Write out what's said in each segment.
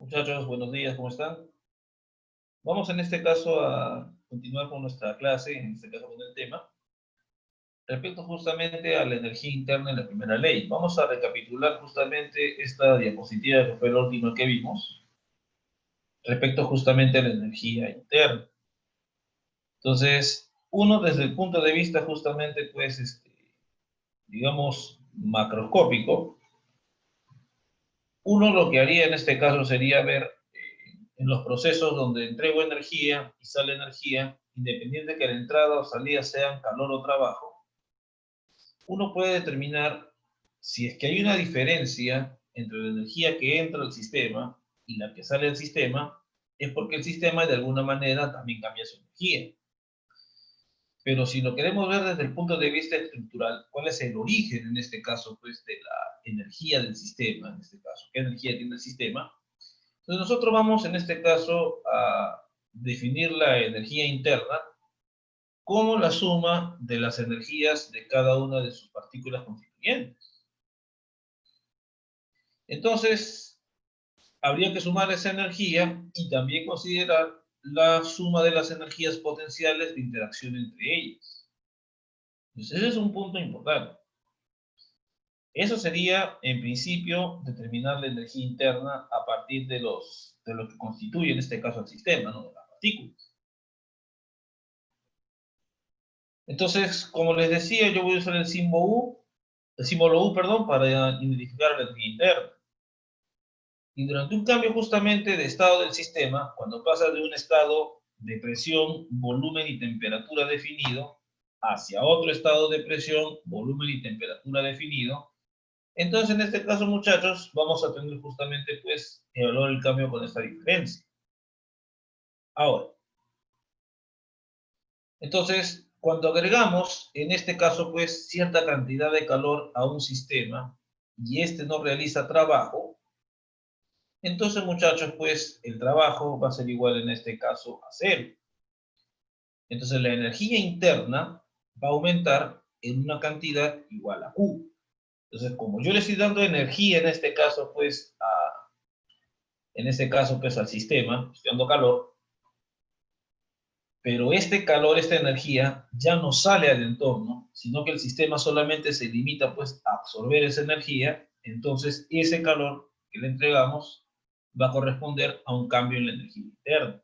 Muchachos, buenos días, ¿cómo están? Vamos en este caso a continuar con nuestra clase, en este caso con el tema, respecto justamente a la energía interna en la primera ley. Vamos a recapitular justamente esta diapositiva que fue la última que vimos, respecto justamente a la energía interna. Entonces, uno desde el punto de vista justamente, pues, digamos, macroscópico, uno lo que haría en este caso sería ver en los procesos donde entrego energía y sale energía, independiente de que la entrada o salida sean calor o trabajo, uno puede determinar si es que hay una diferencia entre la energía que entra al sistema y la que sale del sistema, es porque el sistema de alguna manera también cambia su energía. Pero si lo queremos ver desde el punto de vista estructural, ¿cuál es el origen en este caso pues de la energía del sistema? En este caso, ¿qué energía tiene el sistema? Entonces nosotros vamos en este caso a definir la energía interna como la suma de las energías de cada una de sus partículas constituyentes. Entonces, habría que sumar esa energía y también considerar la suma de las energías potenciales de interacción entre ellas. Entonces, ese es un punto importante. Eso sería, en principio, determinar la energía interna a partir de lo que constituye, en este caso, el sistema, ¿no? De las partículas. Entonces, como les decía, yo voy a usar el símbolo U, perdón, para identificar la energía interna. Y durante un cambio justamente de estado del sistema, cuando pasa de un estado de presión, volumen y temperatura definido hacia otro estado de presión, volumen y temperatura definido, entonces en este caso, muchachos, vamos a tener justamente pues evaluar el cambio con esta diferencia. Ahora, entonces, cuando agregamos, en este caso, pues, cierta cantidad de calor a un sistema y este no realiza trabajo, entonces, muchachos, pues, el trabajo va a ser igual en este caso a cero. Entonces, la energía interna va a aumentar en una cantidad igual a Q. Entonces, como yo le estoy dando energía en este caso, pues, al sistema, estoy dando calor, pero este calor, esta energía, ya no sale al entorno, sino que el sistema solamente se limita pues a absorber esa energía, entonces ese calor que le entregamos va a corresponder a un cambio en la energía interna.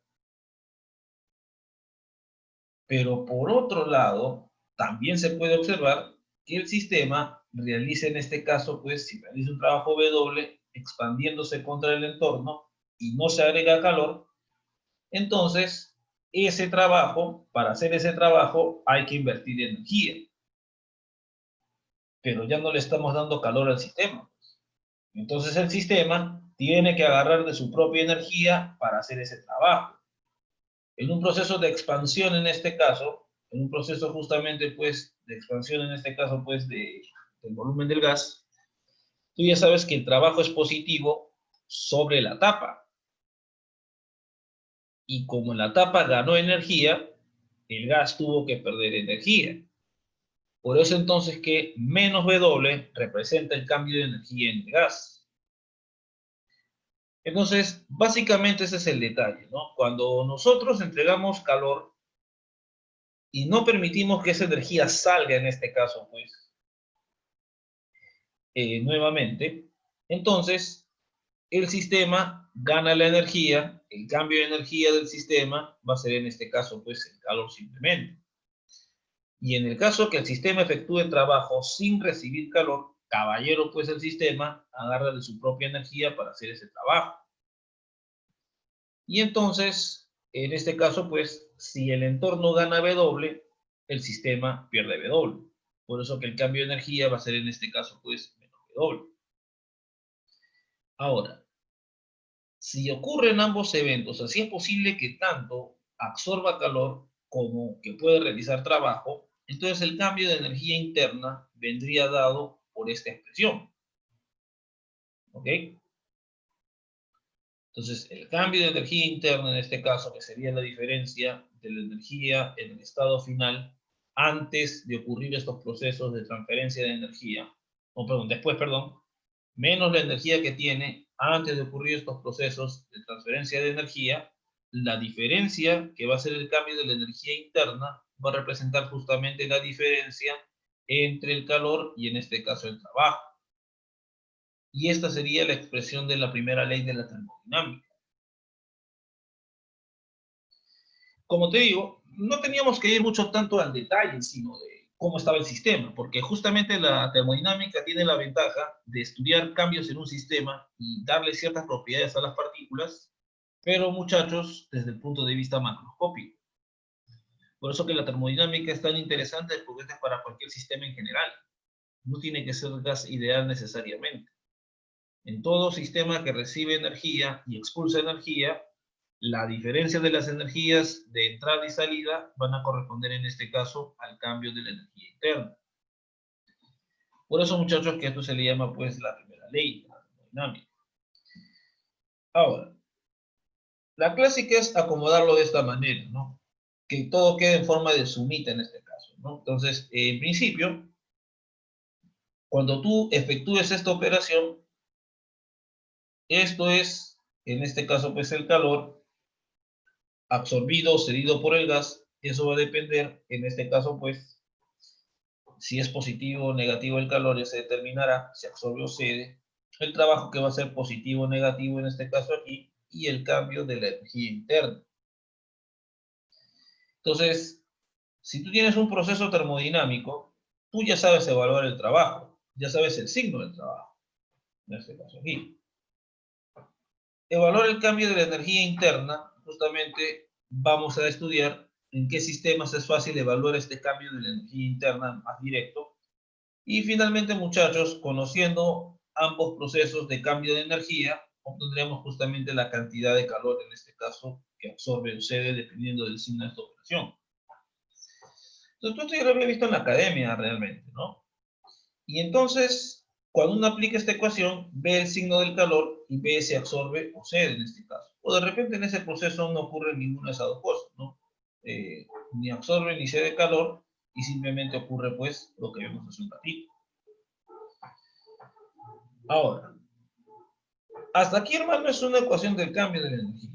Pero por otro lado, también se puede observar que el sistema realiza en este caso, pues si realiza un trabajo W expandiéndose contra el entorno y no se agrega calor, entonces ese trabajo, para hacer ese trabajo hay que invertir energía, pero ya no le estamos dando calor al sistema. Entonces el sistema tiene que agarrar de su propia energía para hacer ese trabajo. En un proceso de expansión en este caso, en un proceso justamente pues de expansión en este caso pues del volumen del gas, tú ya sabes que el trabajo es positivo sobre la tapa. Y como la tapa ganó energía, el gas tuvo que perder energía. Por eso entonces que menos W representa el cambio de energía en el gas. Entonces, básicamente ese es el detalle, ¿no? Cuando nosotros entregamos calor y no permitimos que esa energía salga, en este caso, pues, nuevamente, entonces el sistema gana la energía, el cambio de energía del sistema va a ser en este caso, pues, el calor simplemente. Y en el caso que el sistema efectúe trabajo sin recibir calor, caballero, pues el sistema agarra de su propia energía para hacer ese trabajo. Y entonces, en este caso, pues, si el entorno gana W, el sistema pierde W. Por eso que el cambio de energía va a ser en este caso, pues, menos W. Ahora, si ocurren ambos eventos, así es posible que tanto absorba calor como que puede realizar trabajo, entonces el cambio de energía interna vendría dado por esta expresión. ¿Ok? Entonces, el cambio de energía interna en este caso, que sería la diferencia de la energía en el estado final antes de ocurrir estos procesos de transferencia de energía, o perdón, después, perdón, menos la energía que tiene antes de ocurrir estos procesos de transferencia de energía, la diferencia que va a ser el cambio de la energía interna va a representar justamente la diferencia entre el calor y en este caso el trabajo. Y esta sería la expresión de la primera ley de la termodinámica. Como te digo, no teníamos que ir mucho tanto al detalle, sino de cómo estaba el sistema, porque justamente la termodinámica tiene la ventaja de estudiar cambios en un sistema y darle ciertas propiedades a las partículas, pero muchachos, desde el punto de vista macroscópico. Por eso que la termodinámica es tan interesante, porque es para cualquier sistema en general. No tiene que ser gas ideal necesariamente. En todo sistema que recibe energía y expulsa energía, la diferencia de las energías de entrada y salida van a corresponder en este caso al cambio de la energía interna. Por eso, muchachos, que esto se le llama pues la primera ley de la termodinámica. Ahora, la clásica es acomodarlo de esta manera, ¿no? Que todo quede en forma de sumita en este caso, ¿no? Entonces, en principio, cuando tú efectúes esta operación, esto es, en este caso, pues el calor absorbido o cedido por el gas. Eso va a depender, en este caso, pues, si es positivo o negativo el calor, ya se determinará si absorbe o cede. El trabajo que va a ser positivo o negativo, en este caso aquí, y el cambio de la energía interna. Entonces, si tú tienes un proceso termodinámico, tú ya sabes evaluar el trabajo, ya sabes el signo del trabajo, en este caso aquí. Evaluar el cambio de la energía interna, justamente vamos a estudiar en qué sistemas es fácil evaluar este cambio de la energía interna más directo. Y finalmente, muchachos, conociendo ambos procesos de cambio de energía, obtendremos justamente la cantidad de calor, en este caso, que absorbe o cede dependiendo del signo de esta operación. Entonces, esto ya lo había visto en la academia realmente, ¿no? Y entonces, cuando uno aplica esta ecuación, ve el signo del calor y ve si absorbe o cede en este caso. O de repente en ese proceso no ocurre ninguna de esas dos cosas, ¿no? Ni absorbe ni cede calor y simplemente ocurre pues lo que vemos hace un ratito. Ahora, hasta aquí, hermano, es una ecuación del cambio de la energía.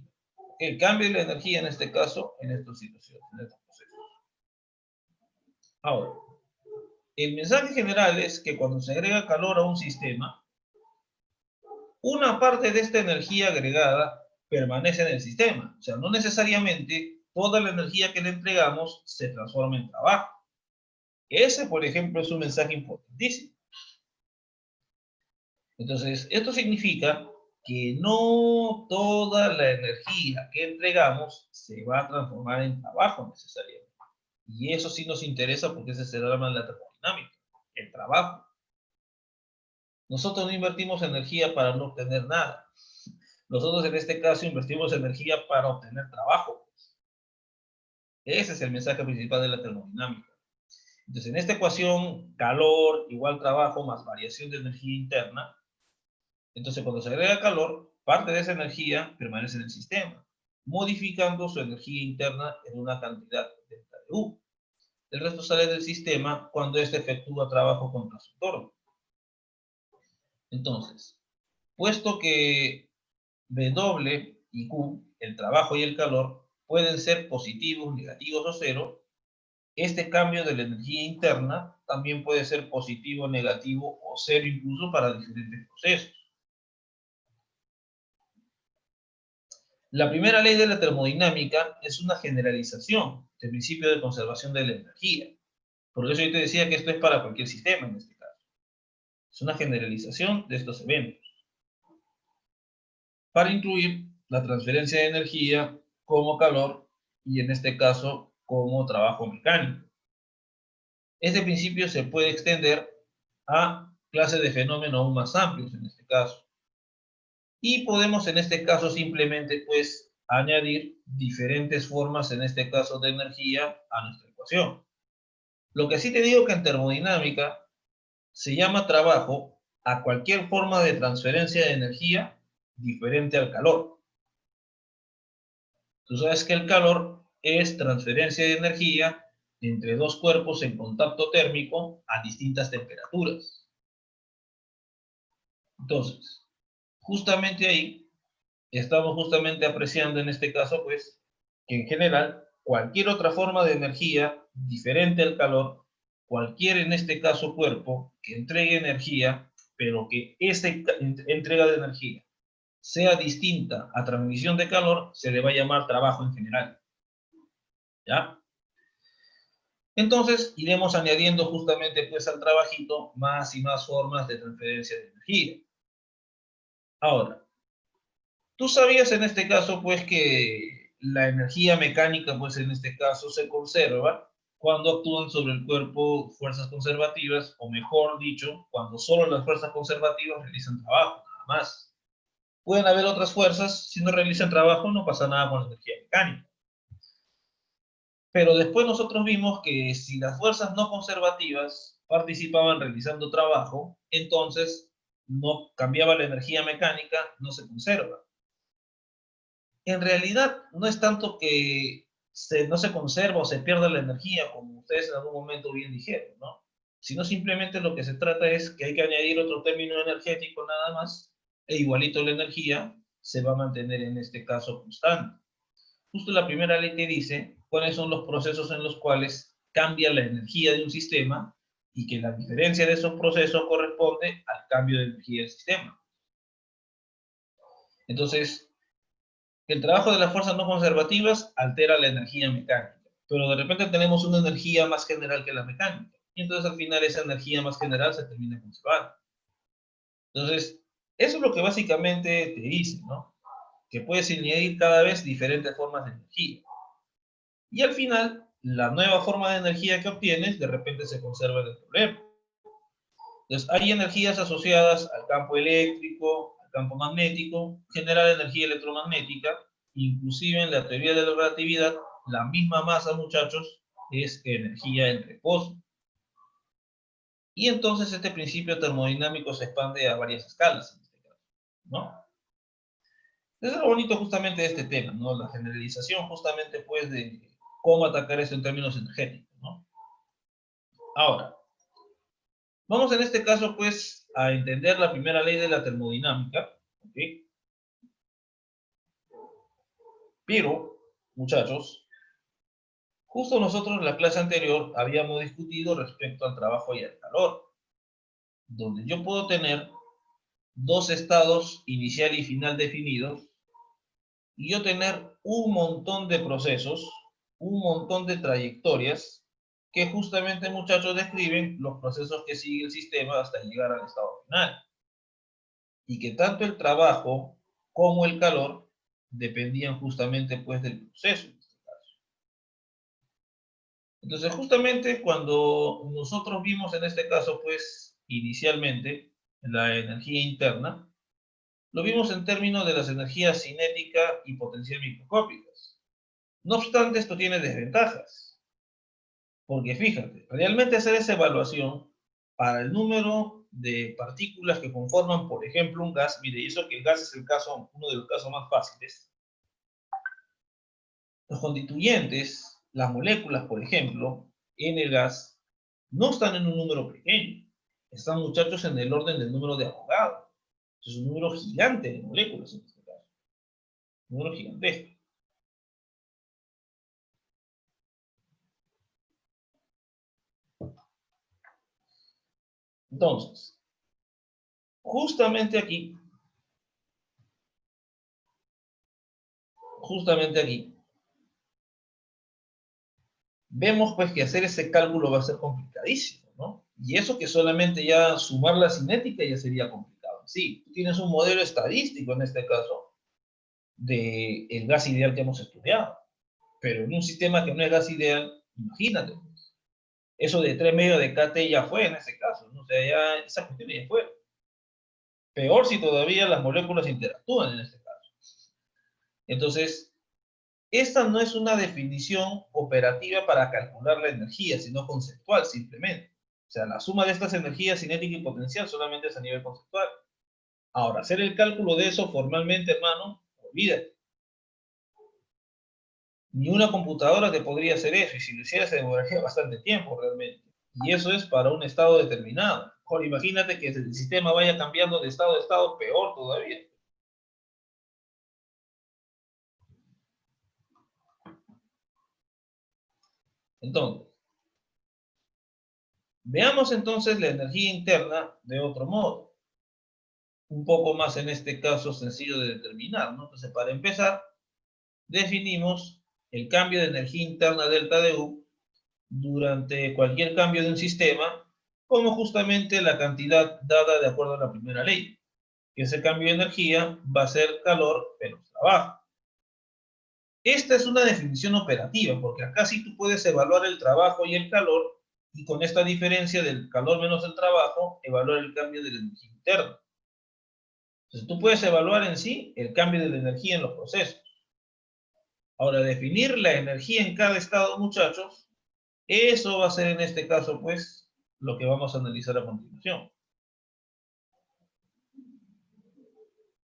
El cambio de la energía en este caso, en esta situación, en este proceso. Ahora, el mensaje general es que cuando se agrega calor a un sistema, una parte de esta energía agregada permanece en el sistema. O sea, no necesariamente toda la energía que le entregamos se transforma en trabajo. Ese, por ejemplo, es un mensaje importantísimo. Entonces, esto significa que no toda la energía que entregamos se va a transformar en trabajo necesariamente. Y eso sí nos interesa porque ese será el la termodinámica, el trabajo. Nosotros no invertimos energía para no obtener nada. Nosotros en este caso invertimos energía para obtener trabajo. Ese es el mensaje principal de la termodinámica. Entonces, en esta ecuación, calor igual trabajo más variación de energía interna. Entonces, cuando se agrega calor, parte de esa energía permanece en el sistema, modificando su energía interna en una cantidad delta de U. El resto sale del sistema cuando éste efectúa trabajo contra su entorno. Entonces, puesto que W y Q, el trabajo y el calor, pueden ser positivos, negativos o cero, este cambio de la energía interna también puede ser positivo, negativo o cero incluso para diferentes procesos. La primera ley de la termodinámica es una generalización del principio de conservación de la energía. Por eso yo te decía que esto es para cualquier sistema en este caso. Es una generalización de estos eventos, para incluir la transferencia de energía como calor y en este caso como trabajo mecánico. Este principio se puede extender a clases de fenómenos aún más amplios en este caso. Y podemos en este caso simplemente pues añadir diferentes formas en este caso de energía a nuestra ecuación. Lo que sí te digo que en termodinámica se llama trabajo a cualquier forma de transferencia de energía diferente al calor. Tú sabes que el calor es transferencia de energía entre dos cuerpos en contacto térmico a distintas temperaturas. Entonces, justamente ahí estamos justamente apreciando en este caso, pues, que en general cualquier otra forma de energía diferente al calor, cualquier en este caso cuerpo que entregue energía, pero que esa entrega de energía sea distinta a transmisión de calor, se le va a llamar trabajo en general. ¿Ya? Entonces iremos añadiendo justamente pues al trabajito más y más formas de transferencia de energía. Ahora, tú sabías en este caso pues que la energía mecánica pues en este caso se conserva cuando actúan sobre el cuerpo fuerzas conservativas, o mejor dicho, cuando solo las fuerzas conservativas realizan trabajo, nada más. Pueden haber otras fuerzas, si no realizan trabajo no pasa nada con la energía mecánica. Pero después nosotros vimos que si las fuerzas no conservativas participaban realizando trabajo, entonces no cambiaba la energía mecánica, no se conserva. En realidad no es tanto que no se conserva o se pierda la energía, como ustedes en algún momento bien dijeron, ¿no? Sino simplemente lo que se trata es que hay que añadir otro término energético nada más, e igualito la energía se va a mantener en este caso constante. Justo la primera ley te dice cuáles son los procesos en los cuales cambia la energía de un sistema y que la diferencia de esos procesos corresponde al cambio de energía del sistema. Entonces, el trabajo de las fuerzas no conservativas altera la energía mecánica, pero de repente tenemos una energía más general que la mecánica, y entonces al final esa energía más general se termina conservando. Entonces, eso es lo que básicamente te dice, ¿no? Que puedes añadir cada vez diferentes formas de energía. Y al final, la nueva forma de energía que obtienes de repente se conserva en el problema. Entonces, hay energías asociadas al campo eléctrico, al campo magnético, generar energía electromagnética, inclusive en la teoría de la relatividad, la misma masa, muchachos, es energía en reposo. Y entonces este principio termodinámico se expande a varias escalas, en este caso, ¿no? Eso es lo bonito justamente de este tema, ¿no? La generalización justamente, pues, de cómo atacar eso en términos energéticos, ¿no? Ahora, vamos en este caso, pues, a entender la primera ley de la termodinámica, ¿ok? Pero, muchachos, justo nosotros en la clase anterior habíamos discutido respecto al trabajo y al calor, donde yo puedo tener dos estados inicial y final definidos, y yo tener un montón de procesos, un montón de trayectorias, que justamente, muchachos, describen los procesos que sigue el sistema hasta llegar al estado final. Y que tanto el trabajo como el calor dependían justamente pues del proceso. Entonces justamente cuando nosotros vimos en este caso pues inicialmente la energía interna, lo vimos en términos de las energías cinética y potencial microscópicas. No obstante, esto tiene desventajas, porque fíjate, realmente hacer esa evaluación para el número de partículas que conforman, por ejemplo, un gas, mire, y eso que el gas es el caso, uno de los casos más fáciles. Los constituyentes, las moléculas, por ejemplo, en el gas, no están en un número pequeño. Están, muchachos, en el orden del número de Avogadro. Es un número gigante de moléculas en este caso. Un número gigantesco. Entonces, justamente aquí, vemos pues que hacer ese cálculo va a ser complicadísimo, ¿no? Y eso que solamente ya sumar la cinética ya sería complicado. Sí, tú tienes un modelo estadístico en este caso del gas ideal que hemos estudiado, pero en un sistema que no es gas ideal, imagínate, pues, eso de 3 medios de KT ya fue en ese caso, ¿no? O sea, ya esa cuestión ya fue. Peor si todavía las moléculas interactúan en este caso. Entonces, esta no es una definición operativa para calcular la energía, sino conceptual simplemente. O sea, la suma de estas energías cinética y potencial solamente es a nivel conceptual. Ahora, hacer el cálculo de eso formalmente, hermano, olvídate. Ni una computadora te podría hacer eso, y si lo hiciera se demoraría bastante tiempo realmente. Y eso es para un estado determinado. Ahora, imagínate que el sistema vaya cambiando de estado a estado, peor todavía. Entonces, veamos entonces la energía interna de otro modo. Un poco más en este caso sencillo de determinar, ¿no? Entonces, para empezar, definimos el cambio de energía interna delta de U durante cualquier cambio de un sistema como justamente la cantidad dada de acuerdo a la primera ley, que ese cambio de energía va a ser calor menos trabajo. Esta es una definición operativa, porque acá sí tú puedes evaluar el trabajo y el calor, y con esta diferencia del calor menos el trabajo, evaluar el cambio de la energía interna. Entonces tú puedes evaluar en sí el cambio de la energía en los procesos. Ahora, definir la energía en cada estado, muchachos, eso va a ser en este caso, pues, lo que vamos a analizar a continuación.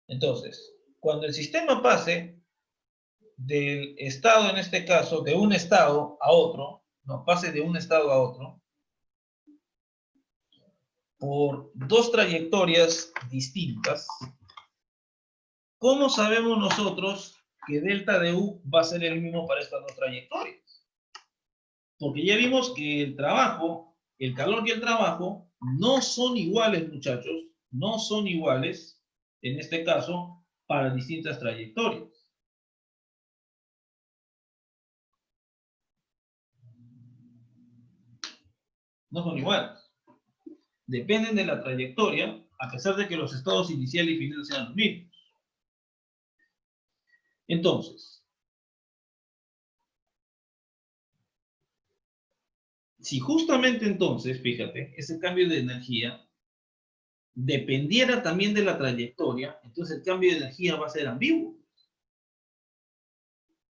Entonces, cuando el sistema pase del estado, en este caso, de un estado a otro, no, pase de un estado a otro, por dos trayectorias distintas, ¿cómo sabemos nosotros que delta de U va a ser el mismo para estas dos trayectorias? Porque ya vimos que el trabajo, el calor y el trabajo no son iguales, muchachos, no son iguales, en este caso, para distintas trayectorias. No son iguales. Dependen de la trayectoria, a pesar de que los estados inicial y final sean los mismos. Entonces, si justamente entonces, fíjate, ese cambio de energía dependiera también de la trayectoria, entonces el cambio de energía va a ser ambiguo.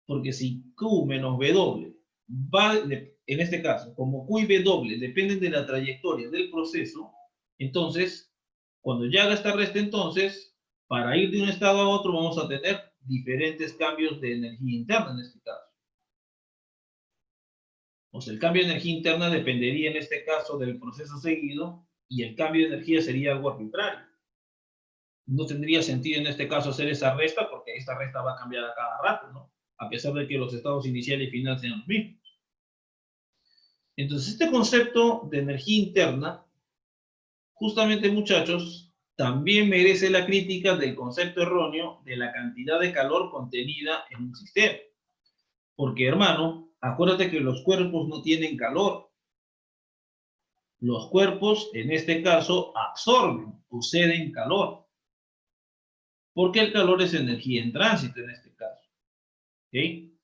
Porque si Q menos W va, en este caso, como Q y W dependen de la trayectoria del proceso, entonces, cuando ya haga esta resta, entonces, para ir de un estado a otro vamos a tener diferentes cambios de energía interna en este caso. O sea, el cambio de energía interna dependería en este caso del proceso seguido y el cambio de energía sería algo arbitrario. No tendría sentido en este caso hacer esa resta porque esta resta va a cambiar a cada rato, ¿no? A pesar de que los estados inicial y final sean los mismos. Entonces, este concepto de energía interna, justamente, muchachos, también merece la crítica del concepto erróneo de la cantidad de calor contenida en un sistema. Porque, hermano, acuérdate que los cuerpos no tienen calor. Los cuerpos, en este caso, absorben o ceden calor. Porque el calor es energía en tránsito en este caso. ¿Okay?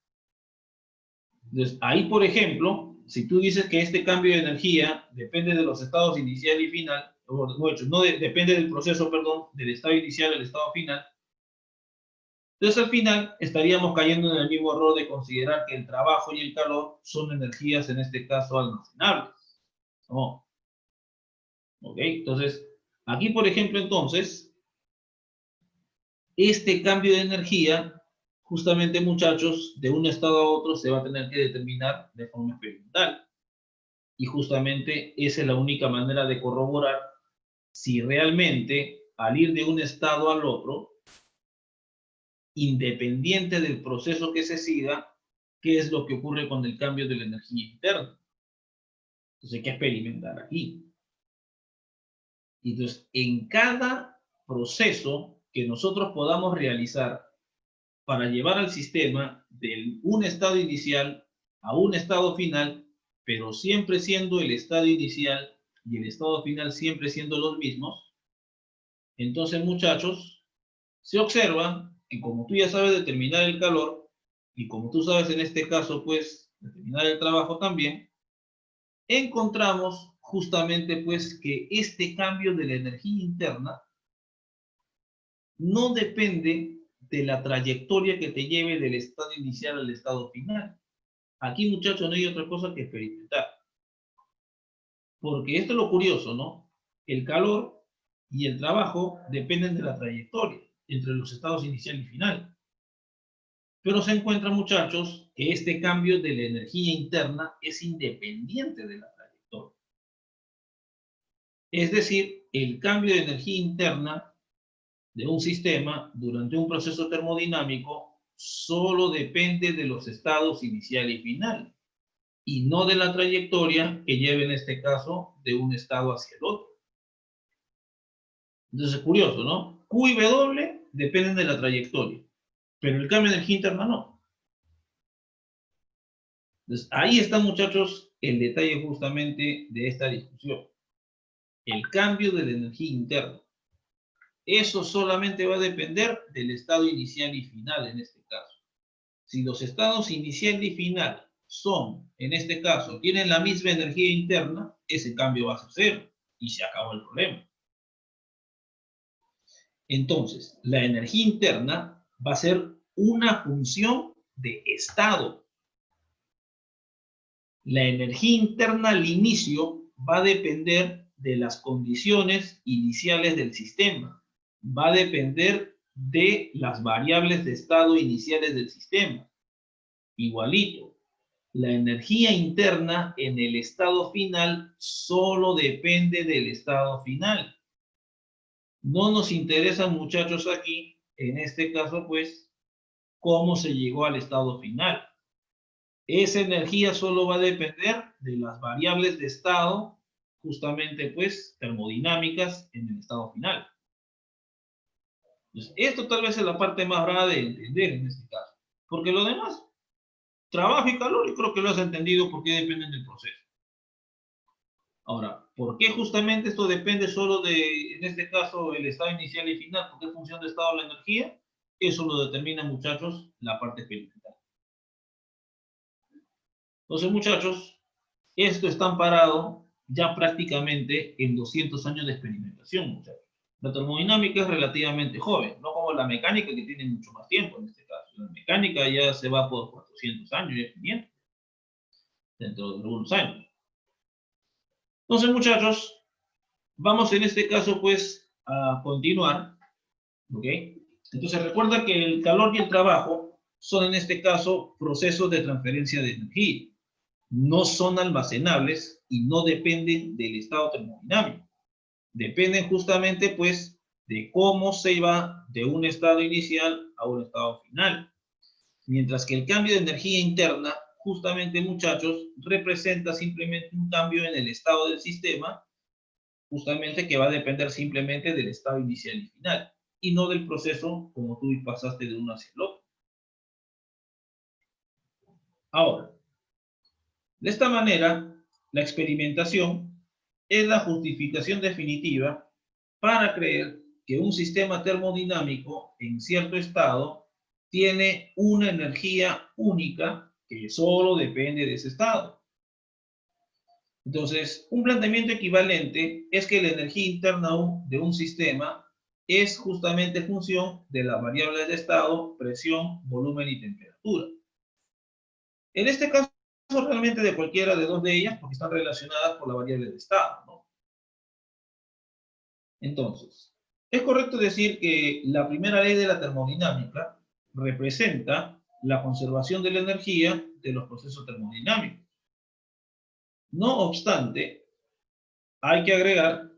Entonces, ahí, por ejemplo, si tú dices que este cambio de energía depende de los estados inicial y final, depende del proceso, perdón, del estado inicial al estado final, entonces al final estaríamos cayendo en el mismo error de considerar que el trabajo y el calor son energías, en este caso, almacenables. ¿No? ¿Ok? Entonces, aquí, por ejemplo, entonces, este cambio de energía, justamente, muchachos, de un estado a otro se va a tener que determinar de forma experimental. Y justamente esa es la única manera de corroborar si realmente al ir de un estado al otro, independiente del proceso que se siga, qué es lo que ocurre con el cambio de la energía interna. Entonces hay que experimentar aquí. Entonces, en cada proceso que nosotros podamos realizar para llevar al sistema de un estado inicial a un estado final, pero siempre siendo el estado inicial y el estado final siempre siendo los mismos, entonces, muchachos, se observa que como tú ya sabes determinar el calor y como tú sabes en este caso, pues, determinar el trabajo también, encontramos justamente, pues, que este cambio de la energía interna no depende de la trayectoria que te lleve del estado inicial al estado final. Aquí, muchachos, no hay otra cosa que experimentar. Porque esto es lo curioso, ¿no? El calor y el trabajo dependen de la trayectoria entre los estados inicial y final. Pero se encuentra, muchachos, que este cambio de la energía interna es independiente de la trayectoria. Es decir, el cambio de energía interna de un sistema durante un proceso termodinámico solo depende de los estados inicial y final y no de la trayectoria que lleve en este caso de un estado hacia el otro. Entonces es curioso, ¿no? Q y W dependen de la trayectoria, pero el cambio de energía interna no. Entonces ahí está, muchachos, el detalle justamente de esta discusión. El cambio de la energía interna. Eso solamente va a depender del estado inicial y final en este caso. Si los estados inicial y final son, en este caso, tienen la misma energía interna, ese cambio va a ser cero y se acabó el problema. Entonces, la energía interna va a ser una función de estado. La energía interna al inicio va a depender de las condiciones iniciales del sistema. Va a depender de las variables de estado iniciales del sistema. Igualito, la energía interna en el estado final solo depende del estado final. No nos interesa, muchachos, aquí, en este caso, pues, cómo se llegó al estado final. Esa energía solo va a depender de las variables de estado, justamente, pues, termodinámicas en el estado final. Entonces, esto tal vez es la parte más brava de entender en este caso. Porque lo demás, trabajo y calor, yo creo que lo has entendido porque dependen del proceso. Ahora, ¿por qué justamente esto depende solo de, en este caso, el estado inicial y final? ¿Por qué función de estado la energía? Eso lo determina, muchachos, la parte experimental. Entonces, muchachos, esto está amparado ya prácticamente en 200 años de experimentación, muchachos. La termodinámica es relativamente joven, no como la mecánica que tiene mucho más tiempo en este caso. La mecánica ya se va por 400 años, ya 500, dentro de algunos años. Entonces, muchachos, vamos en este caso, pues, a continuar, ¿ok? Entonces, recuerda que el calor y el trabajo son, en este caso, procesos de transferencia de energía. No son almacenables y no dependen del estado termodinámico. Dependen justamente, pues, de cómo se va de un estado inicial a un estado final. Mientras que el cambio de energía interna, justamente, muchachos, representa simplemente un cambio en el estado del sistema, justamente que va a depender simplemente del estado inicial y final, y no del proceso como tú pasaste de uno hacia el otro. Ahora, de esta manera, la experimentación es la justificación definitiva para creer que un sistema termodinámico en cierto estado tiene una energía única que solo depende de ese estado. Entonces, un planteamiento equivalente es que la energía interna de un sistema es justamente función de las variables de estado, presión, volumen y temperatura. En este caso, realmente de cualquiera de dos de ellas, porque están relacionadas por la variable de estado, ¿no? Entonces, es correcto decir que la primera ley de la termodinámica representa la conservación de la energía de los procesos termodinámicos. No obstante, hay que agregar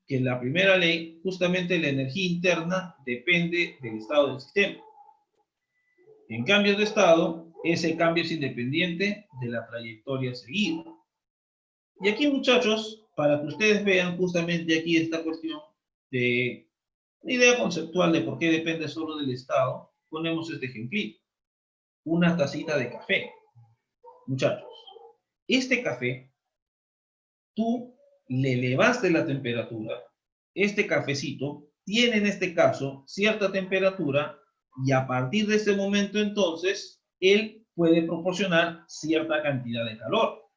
que en la primera ley, justamente la energía interna depende del estado del sistema. En cambio de estado, ese cambio es independiente de la trayectoria seguida. Y aquí, muchachos, para que ustedes vean justamente aquí esta cuestión de la idea conceptual de por qué depende solo del estado, ponemos este ejemplito. Una tacita de café. Muchachos, este café, tú le elevaste la temperatura. Este cafecito tiene en este caso cierta temperatura y a partir de ese momento entonces él puede proporcionar cierta cantidad de calor.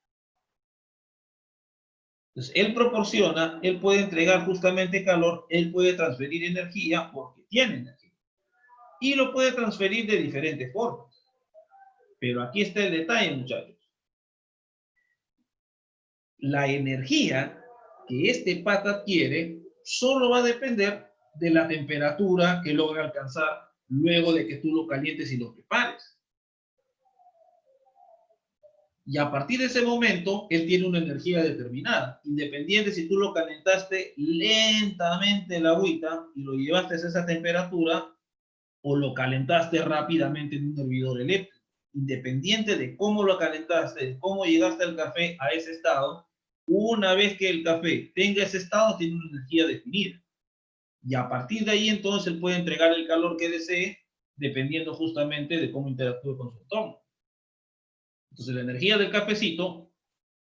Entonces él proporciona, él puede entregar justamente calor, él puede transferir energía porque tiene energía. Y lo puede transferir de diferentes formas. Pero aquí está el detalle, muchachos. La energía que este pata adquiere solo va a depender de la temperatura que logra alcanzar luego de que tú lo calientes y lo prepares. Y a partir de ese momento, él tiene una energía determinada, independiente si tú lo calentaste lentamente el agüita y lo llevaste a esa temperatura o lo calentaste rápidamente en un hervidor eléctrico. independiente de cómo lo calentaste, de cómo llegaste al café a ese estado, una vez que el café tenga ese estado, tiene una energía definida. Y a partir de ahí, entonces, él puede entregar el calor que desee, dependiendo justamente de cómo interactúe con su entorno. Entonces, la energía del cafecito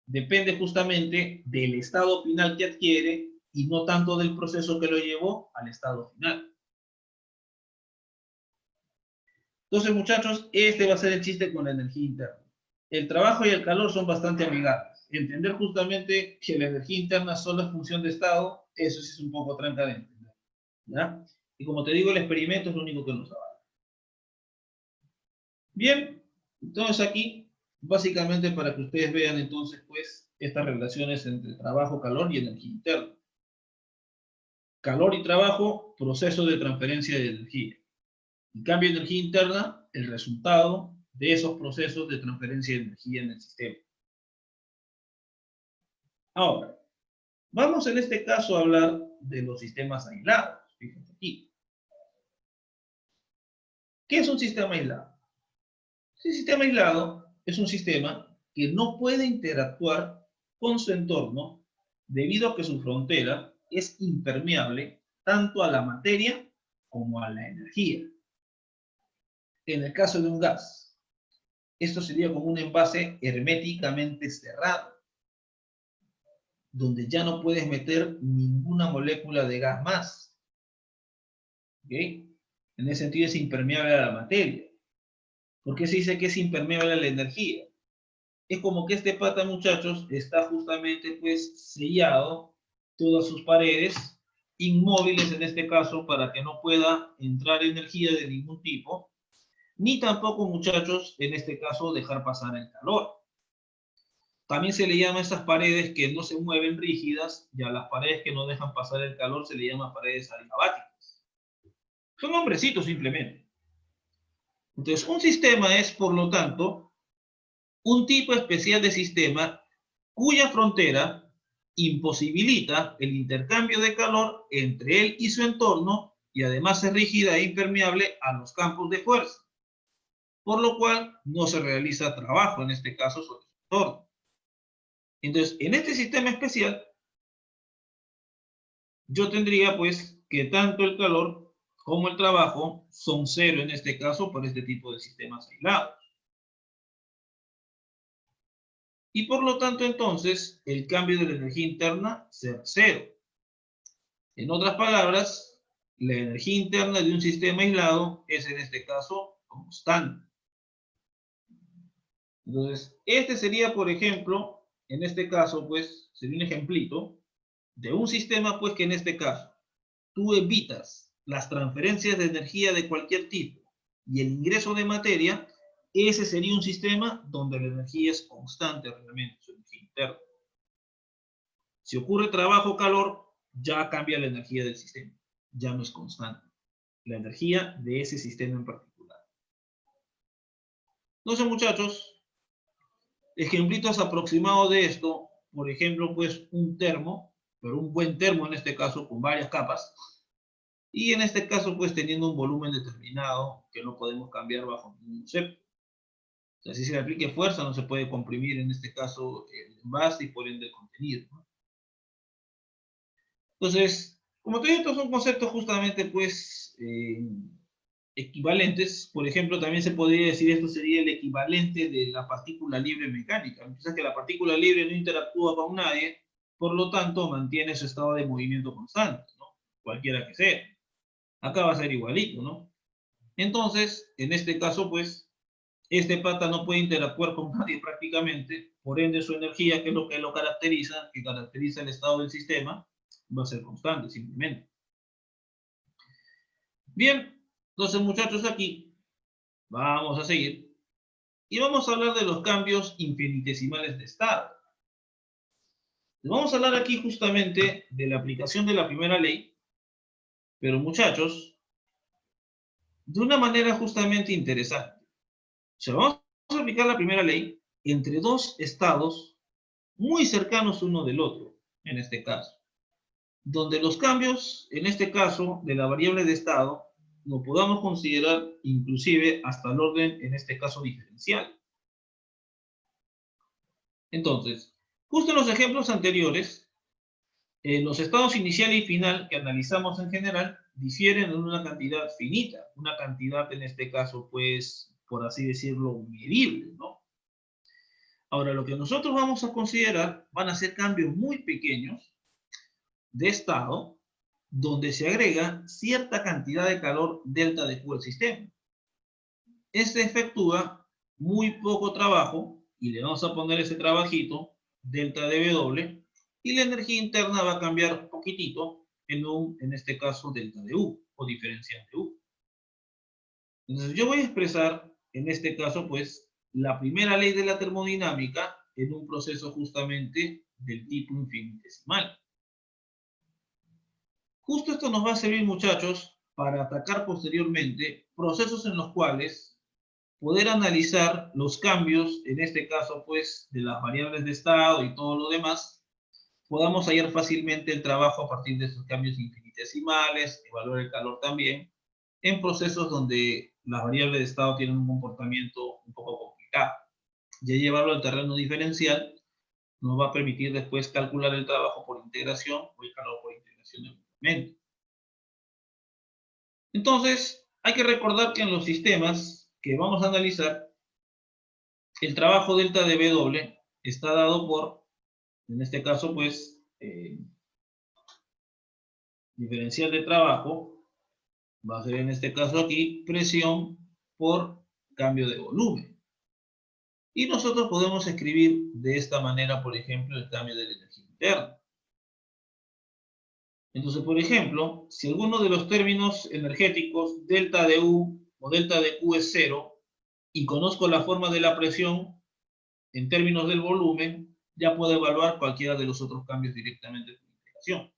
depende justamente del estado final que adquiere y no tanto del proceso que lo llevó al estado final. Entonces, muchachos, este va a ser el chiste con la energía interna. El trabajo y el calor son bastante amigables. Entender justamente que la energía interna solo es función de estado, eso sí es un poco tranca de entender. ¿Ya? Y como te digo, el experimento es lo único que nos avala. Bien, entonces aquí, básicamente para que ustedes vean entonces, pues, estas relaciones entre trabajo, calor y energía interna. Calor y trabajo, proceso de transferencia de energía. En cambio, energía interna, el resultado de esos procesos de transferencia de energía en el sistema. Ahora, vamos en este caso a hablar de los sistemas aislados. Fíjense aquí. ¿Qué es un sistema aislado? Un sistema aislado es un sistema que no puede interactuar con su entorno debido a que su frontera es impermeable tanto a la materia como a la energía. En el caso de un gas, esto sería como un envase herméticamente cerrado, donde ya no puedes meter ninguna molécula de gas más. ¿Ok? En ese sentido es impermeable a la materia. ¿Por qué se dice que es impermeable a la energía? Es como que este pata, muchachos, está justamente pues sellado todas sus paredes, inmóviles en este caso, para que no pueda entrar energía de ningún tipo, ni tampoco, muchachos, en este caso, dejar pasar el calor. También se le llama a estas paredes que no se mueven rígidas, y a las paredes que no dejan pasar el calor se le llama paredes adiabáticas. Son nombrecitos simplemente. Entonces, un sistema es, por lo tanto, un tipo especial de sistema cuya frontera imposibilita el intercambio de calor entre él y su entorno y además es rígida e impermeable a los campos de fuerza, por lo cual no se realiza trabajo, en este caso, sobre su entorno. Entonces, en este sistema especial, yo tendría pues que tanto el calor como el trabajo son cero en este caso para este tipo de sistemas aislados. Y por lo tanto, entonces, el cambio de la energía interna será cero. En otras palabras, la energía interna de un sistema aislado es en este caso constante. Entonces, este sería, por ejemplo, en este caso, pues, sería un ejemplito de un sistema, pues, que en este caso, tú evitas las transferencias de energía de cualquier tipo y el ingreso de materia, ese sería un sistema donde la energía es constante realmente, su energía interna. Si ocurre trabajo o calor, ya cambia la energía del sistema, ya no es constante. La energía de ese sistema en particular. Entonces, muchachos, ejemplitos aproximados de esto, por ejemplo, pues un termo, pero un buen termo en este caso con varias capas, y en este caso pues teniendo un volumen determinado que no podemos cambiar bajo ningún concepto. O sea, si se le aplique fuerza no se puede comprimir en este caso el envase y por ende el contenido, ¿no? Entonces, como te digo, estos son conceptos justamente pues equivalentes. Por ejemplo, también se podría decir esto sería el equivalente de la partícula libre mecánica. Piensa que la partícula libre no interactúa con nadie, por lo tanto mantiene su estado de movimiento constante, ¿no? Cualquiera que sea. Acá va a ser igualito, ¿no? Entonces, en este caso, pues, este pata no puede interactuar con nadie prácticamente, por ende su energía, que es lo que lo caracteriza, que caracteriza el estado del sistema, va a ser constante simplemente. Bien, entonces muchachos, aquí vamos a seguir y vamos a hablar de los cambios infinitesimales de estado. Vamos a hablar aquí justamente de la aplicación de la primera ley, pero muchachos, de una manera justamente interesante. O sea, vamos a aplicar la primera ley entre dos estados muy cercanos uno del otro, en este caso, donde los cambios, en este caso, de la variable de estado, lo podamos considerar inclusive hasta el orden, en este caso, diferencial. Entonces, justo en los ejemplos anteriores, los estados inicial y final que analizamos en general difieren en una cantidad finita, una cantidad en este caso, pues, por así decirlo, medible, ¿no? Ahora, lo que nosotros vamos a considerar van a ser cambios muy pequeños de estado, donde se agrega cierta cantidad de calor delta de Q al sistema. Este efectúa muy poco trabajo, y le vamos a poner ese trabajito, delta de W, y la energía interna va a cambiar un poquitito en este caso, delta de U, o diferencial de U. Entonces yo voy a expresar, en este caso, pues, la primera ley de la termodinámica en un proceso justamente del tipo infinitesimal. Justo esto nos va a servir, muchachos, para atacar posteriormente procesos en los cuales poder analizar los cambios, en este caso, pues, de las variables de estado y todo lo demás, podamos hallar fácilmente el trabajo a partir de esos cambios infinitesimales, evaluar el calor también, en procesos donde las variables de estado tienen un comportamiento un poco complicado. Ya llevarlo al terreno diferencial nos va a permitir después calcular el trabajo por integración o el calor por integración del movimiento. Entonces, hay que recordar que en los sistemas que vamos a analizar, el trabajo delta de W está dado por, en este caso, pues, diferencial de trabajo, va a ser en este caso aquí, presión por cambio de volumen. Y nosotros podemos escribir de esta manera, por ejemplo, el cambio de la energía interna. Entonces, por ejemplo, si alguno de los términos energéticos, delta de U o delta de Q es 0, y conozco la forma de la presión en términos del volumen, ya puedo evaluar cualquiera de los otros cambios directamente por integración.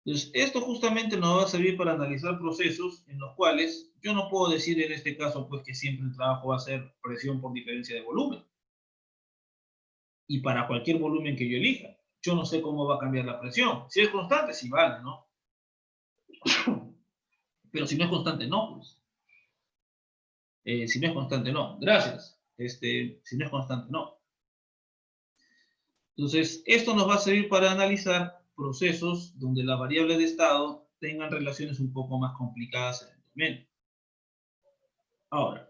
Entonces, esto justamente nos va a servir para analizar procesos en los cuales yo no puedo decir en este caso, pues, que siempre el trabajo va a ser presión por diferencia de volumen. Y para cualquier volumen que yo elija. Yo no sé cómo va a cambiar la presión. Si es constante, sí vale, ¿no? Pero si no es constante, no, pues. Si no es constante, no. Gracias. Si no es constante, no. Entonces, esto nos va a servir para analizar procesos donde las variables de estado tengan relaciones un poco más complicadas eventualmente. Ahora,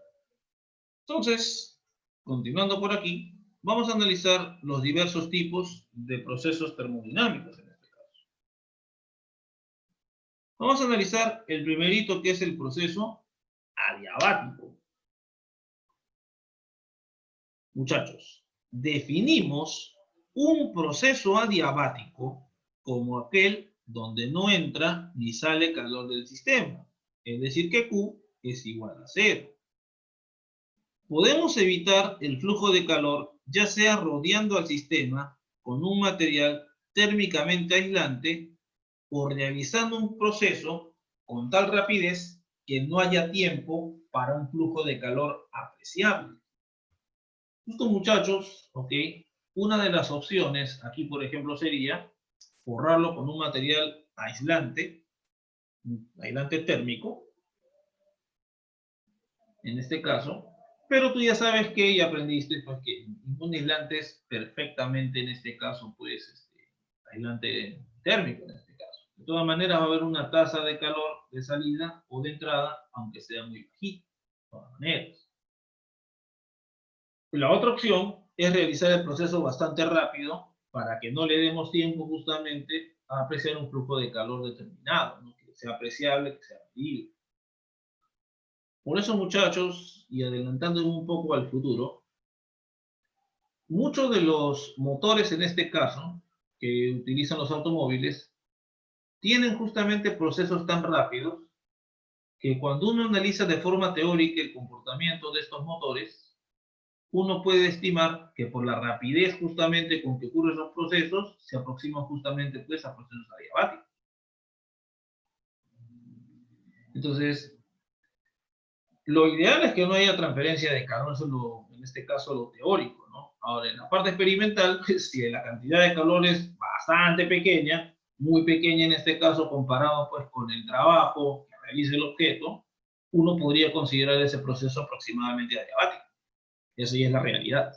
entonces, continuando por aquí, vamos a analizar los diversos tipos de procesos termodinámicos en este caso. Vamos a analizar el primerito, que es el proceso adiabático. Muchachos, definimos un proceso adiabático como aquel donde no entra ni sale calor del sistema, es decir que Q es igual a 0. Podemos evitar el flujo de calor ya sea rodeando al sistema con un material térmicamente aislante o realizando un proceso con tal rapidez que no haya tiempo para un flujo de calor apreciable. Justo, muchachos, ¿ok? Una de las opciones aquí, por ejemplo, sería forrarlo con un material aislante térmico, en este caso, pero tú ya sabes que y aprendiste, pues, que ningún aislante es perfectamente, en este caso, pues, aislante térmico, en este caso. De todas maneras, va a haber una tasa de calor de salida o de entrada, aunque sea muy bajita, de todas maneras. La otra opción es realizar el proceso bastante rápido para que no le demos tiempo justamente a apreciar un flujo de calor determinado, ¿no? Que sea apreciable, que sea medible. Por eso, muchachos, y adelantando un poco al futuro, muchos de los motores en este caso que utilizan los automóviles tienen justamente procesos tan rápidos que cuando uno analiza de forma teórica el comportamiento de estos motores, uno puede estimar que por la rapidez justamente con que ocurren los procesos, se aproximan justamente, pues, a procesos adiabáticos. Entonces, lo ideal es que no haya transferencia de calor, eso es en este caso lo teórico, ¿no? Ahora, en la parte experimental, pues, si la cantidad de calor es bastante pequeña, muy pequeña en este caso comparado, pues, con el trabajo que realice el objeto, uno podría considerar ese proceso aproximadamente adiabático. Esa ya es la realidad.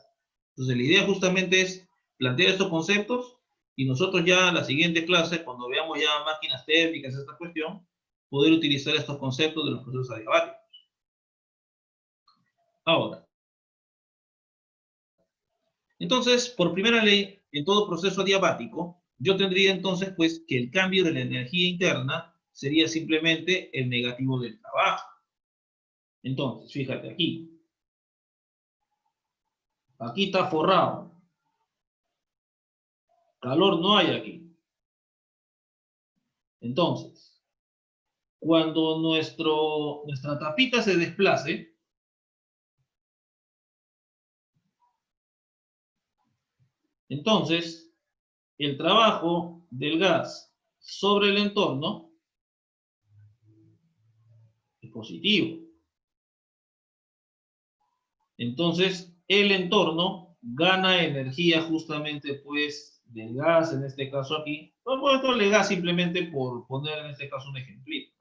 Entonces, la idea justamente es plantear estos conceptos y nosotros ya en la siguiente clase, cuando veamos ya máquinas térmicas, esta cuestión, poder utilizar estos conceptos de los procesos adiabáticos. Ahora, entonces, por primera ley, en todo proceso adiabático, yo tendría entonces pues que el cambio de la energía interna sería simplemente el negativo del trabajo. Entonces, fíjate aquí. Aquí está forrado. Calor no hay aquí. Entonces, cuando nuestra tapita se desplace, entonces el trabajo del gas sobre el entorno es positivo. Entonces, el entorno gana energía justamente pues del gas, en este caso aquí. Vamos a ponerle gas simplemente por poner en este caso un ejemplito.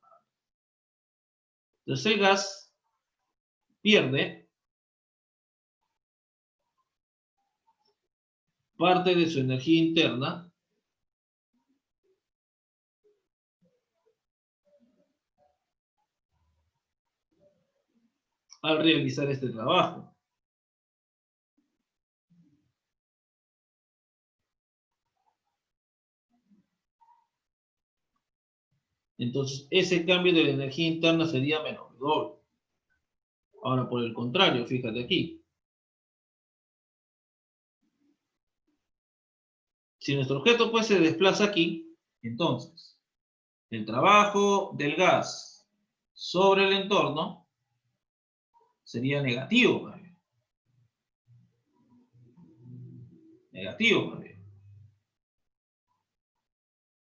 Entonces el gas pierde parte de su energía interna al realizar este trabajo. Entonces, ese cambio de la energía interna sería menos doble. Ahora, por el contrario, fíjate aquí. Si nuestro objeto pues se desplaza aquí, entonces, el trabajo del gas sobre el entorno sería negativo. Negativo.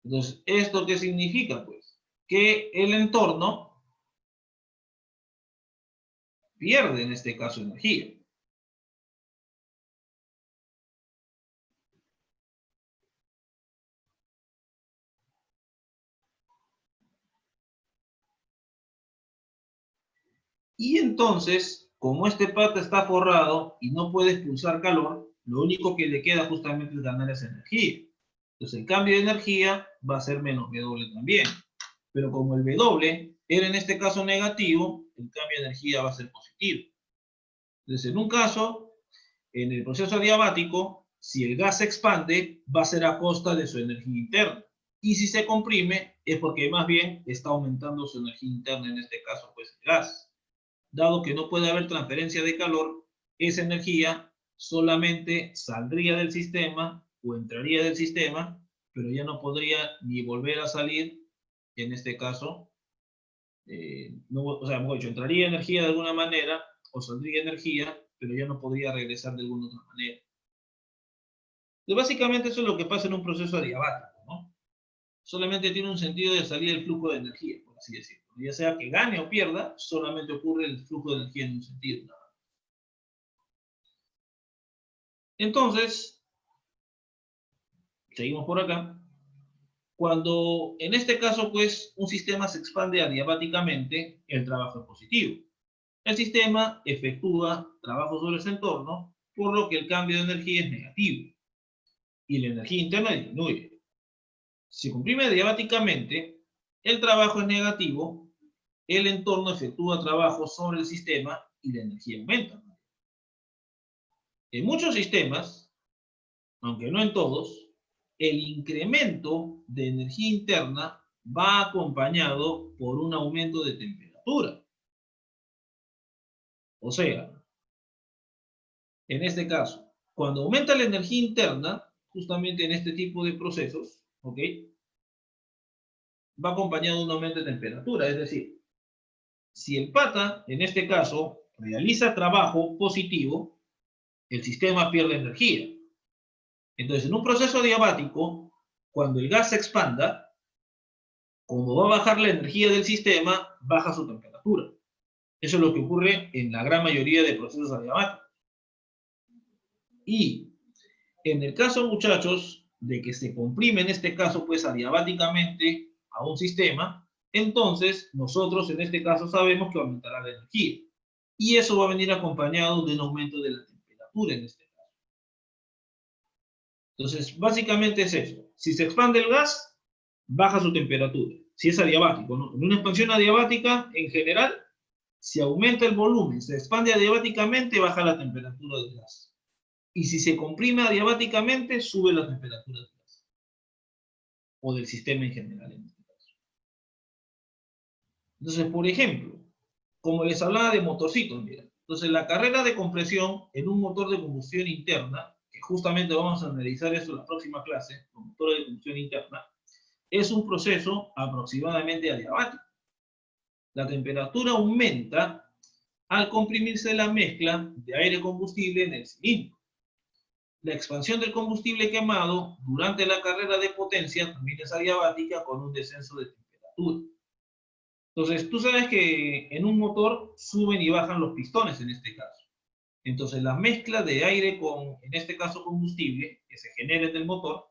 Entonces, ¿esto qué significa? Pues que el entorno pierde en este caso energía. Y entonces, como este pata está forrado y no puede expulsar calor, lo único que le queda justamente es ganar esa energía. Entonces el cambio de energía va a ser menos W también. Pero como el W era en este caso negativo, el cambio de energía va a ser positivo. Entonces en un caso, en el proceso adiabático, si el gas se expande, va a ser a costa de su energía interna. Y si se comprime, es porque más bien está aumentando su energía interna, en este caso pues el gas. Dado que no puede haber transferencia de calor, esa energía solamente saldría del sistema o entraría del sistema, pero ya no podría ni volver a salir, en este caso, no, o sea, mejor dicho, entraría energía de alguna manera o saldría energía, pero ya no podría regresar de alguna otra manera. Entonces, básicamente eso es lo que pasa en un proceso adiabático, ¿no? Solamente tiene un sentido de salida del flujo de energía, por así decirlo. Ya sea que gane o pierda, solamente ocurre el flujo de energía en un sentido, ¿no? Entonces, seguimos por acá. Cuando en este caso, pues, un sistema se expande adiabáticamente, el trabajo es positivo. El sistema efectúa trabajo sobre ese entorno, por lo que el cambio de energía es negativo y la energía interna disminuye. Si se comprime adiabáticamente, el trabajo es negativo, el entorno efectúa trabajo sobre el sistema y la energía aumenta. En muchos sistemas, aunque no en todos, el incremento de energía interna va acompañado por un aumento de temperatura. O sea, en este caso, cuando aumenta la energía interna, justamente en este tipo de procesos, ¿ok? Va acompañado de un aumento de temperatura. Es decir, si el pata, en este caso, realiza trabajo positivo, el sistema pierde energía. Entonces, en un proceso adiabático, cuando el gas se expanda, como va a bajar la energía del sistema, baja su temperatura. Eso es lo que ocurre en la gran mayoría de procesos adiabáticos. Y en el caso, muchachos, de que se comprime en este caso, pues adiabáticamente a un sistema, entonces nosotros en este caso sabemos que aumentará la energía. Y eso va a venir acompañado de un aumento de la temperatura en este caso. Entonces, básicamente es eso. Si se expande el gas, baja su temperatura. Si es adiabático, ¿no? En una expansión adiabática, en general, si aumenta el volumen, se expande adiabáticamente, baja la temperatura del gas. Y si se comprime adiabáticamente, sube la temperatura del gas. O del sistema en general, en este caso. Entonces, por ejemplo, como les hablaba de motorcitos, mira. Entonces, la carrera de compresión en un motor de combustión interna, que justamente vamos a analizar eso en la próxima clase, los motores de combustión interna, es un proceso aproximadamente adiabático. La temperatura aumenta al comprimirse la mezcla de aire-combustible en el cilindro. La expansión del combustible quemado durante la carrera de potencia también es adiabática con un descenso de temperatura. Entonces, tú sabes que en un motor suben y bajan los pistones en este caso. Entonces, la mezcla de aire con, en este caso, combustible que se genera en el motor,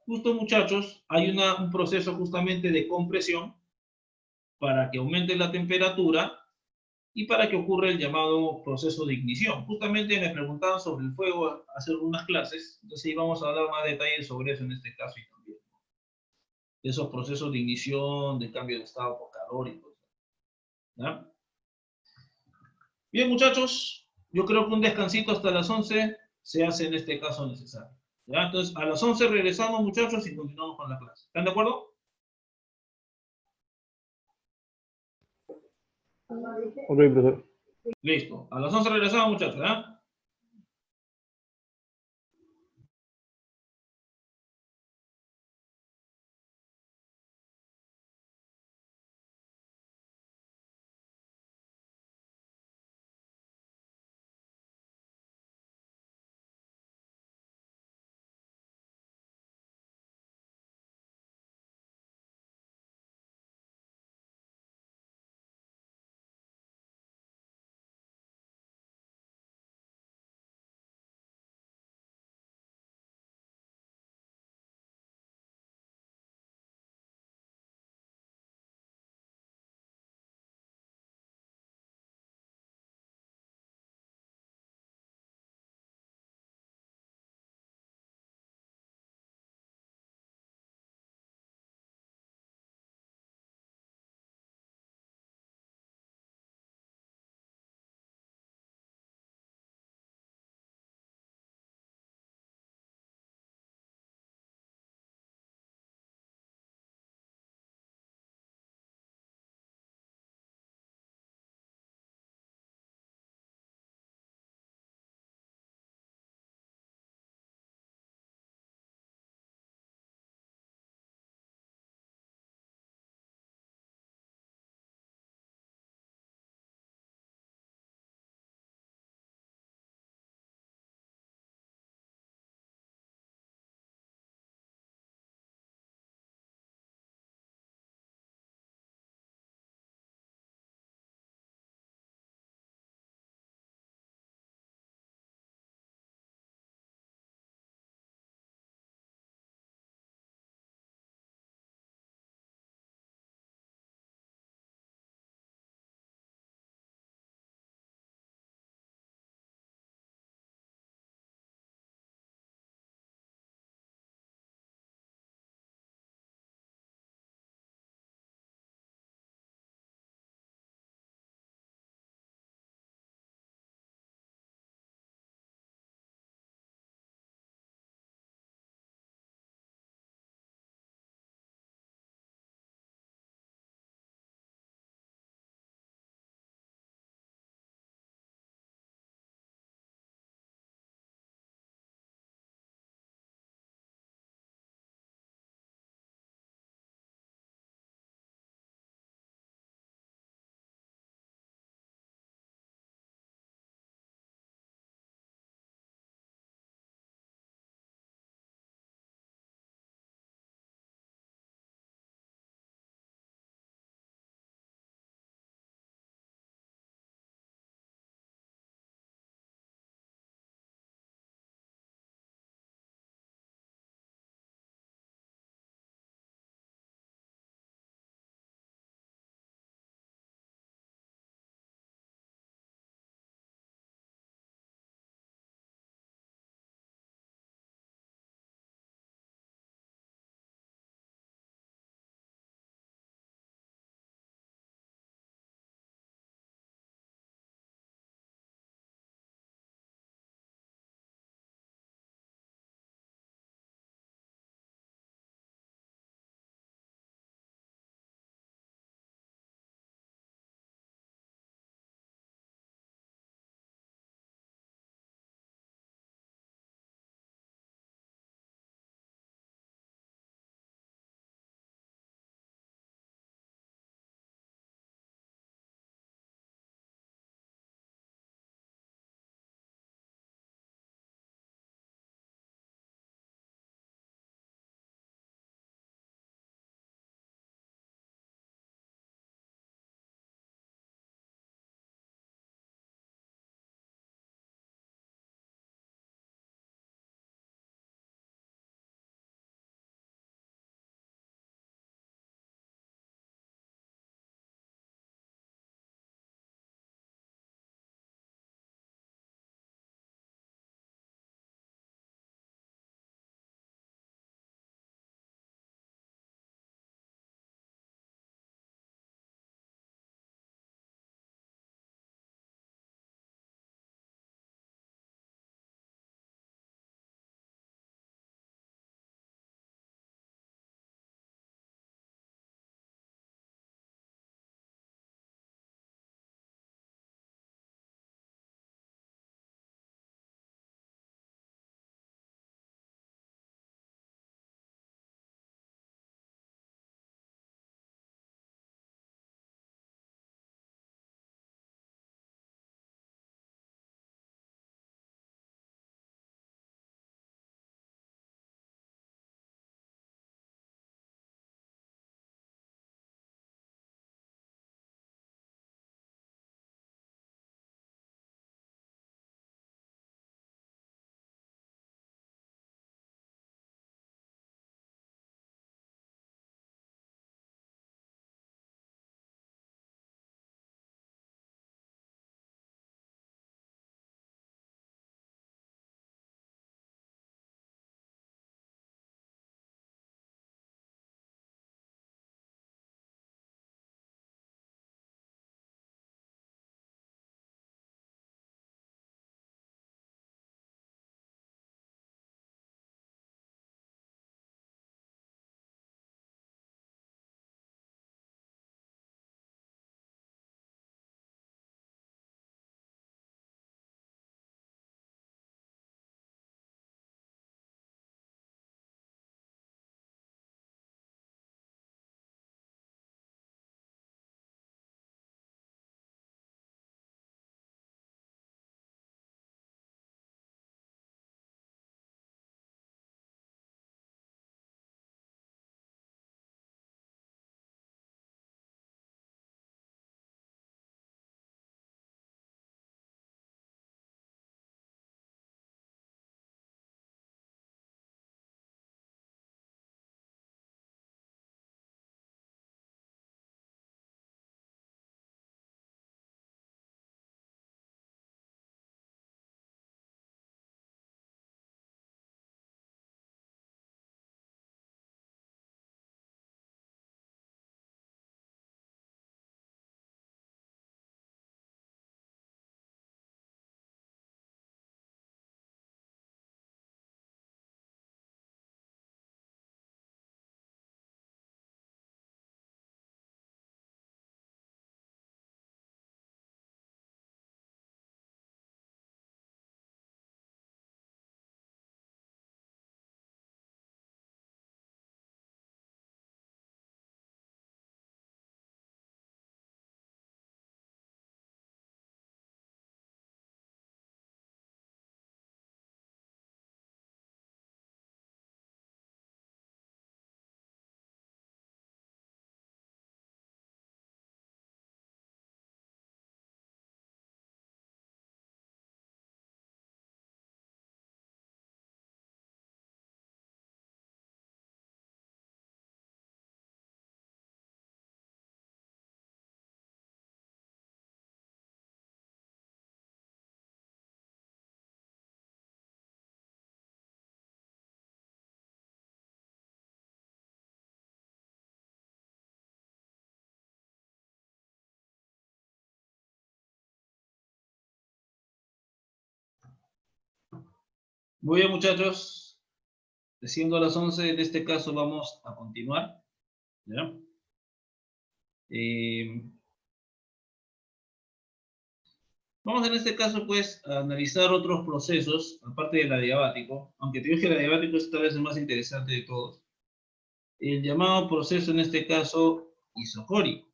justo muchachos, hay un proceso justamente de compresión para que aumente la temperatura y para que ocurra el llamado proceso de ignición. Justamente me preguntaban sobre el fuego hace algunas clases, entonces vamos a dar más detalles sobre eso en este caso y también. De esos procesos de ignición, de cambio de estado por calor y todo eso. ¿Ya? Bien, muchachos, yo creo que un descansito hasta las 11 se hace en este caso necesario. ¿Ya? Entonces, a las 11 regresamos, muchachos, y continuamos con la clase. ¿Están de acuerdo? Ok, profesor. Listo. A las 11 regresamos, muchachos. ¿Ya? Muy bien, muchachos. Siendo a las 11, en este caso vamos a continuar. ¿Ya? Vamos en este caso, pues, a analizar otros procesos, aparte del adiabático, aunque te digo que el adiabático es tal vez el más interesante de todos. El llamado proceso, en este caso, isocórico.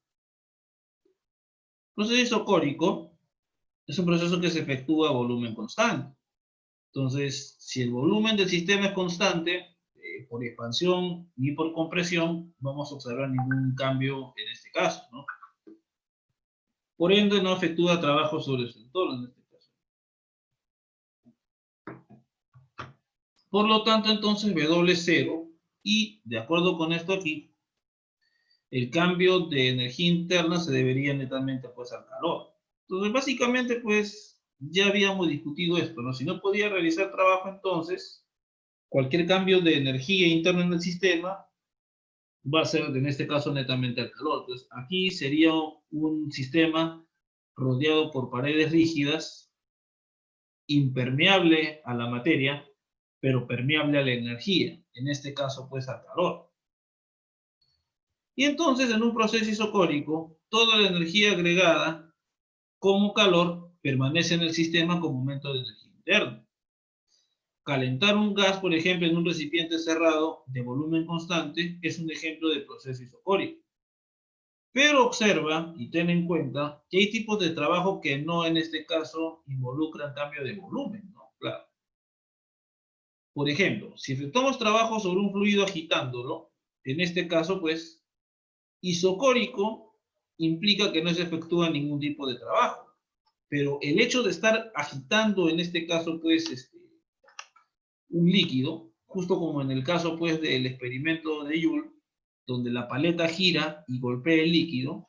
El proceso isocórico es un proceso que se efectúa a volumen constante. Entonces, si el volumen del sistema es constante, por expansión ni por compresión, no vamos a observar ningún cambio en este caso, ¿no? Por ende, no efectúa trabajo sobre su entorno en este caso. Por lo tanto, entonces, W es 0, y de acuerdo con esto aquí, el cambio de energía interna se debería netamente, pues, al calor. Entonces, básicamente, pues, ya habíamos discutido esto, ¿no? Si no podía realizar trabajo, entonces, cualquier cambio de energía interna en el sistema va a ser, en este caso, netamente al calor. Entonces, aquí sería un sistema rodeado por paredes rígidas, impermeable a la materia, pero permeable a la energía, en este caso, pues, al calor. Y entonces, en un proceso isocórico, toda la energía agregada como calor permanece en el sistema como aumento de energía interna. Calentar un gas, por ejemplo, en un recipiente cerrado de volumen constante es un ejemplo de proceso isocórico. Pero observa y ten en cuenta que hay tipos de trabajo que no, en este caso, involucran cambio de volumen, ¿no? Claro. Por ejemplo, si efectuamos trabajo sobre un fluido agitándolo, en este caso, pues, isocórico implica que no se efectúa ningún tipo de trabajo. Pero el hecho de estar agitando, en este caso, pues, un líquido, justo como en el caso, pues, del experimento de Joule, donde la paleta gira y golpea el líquido,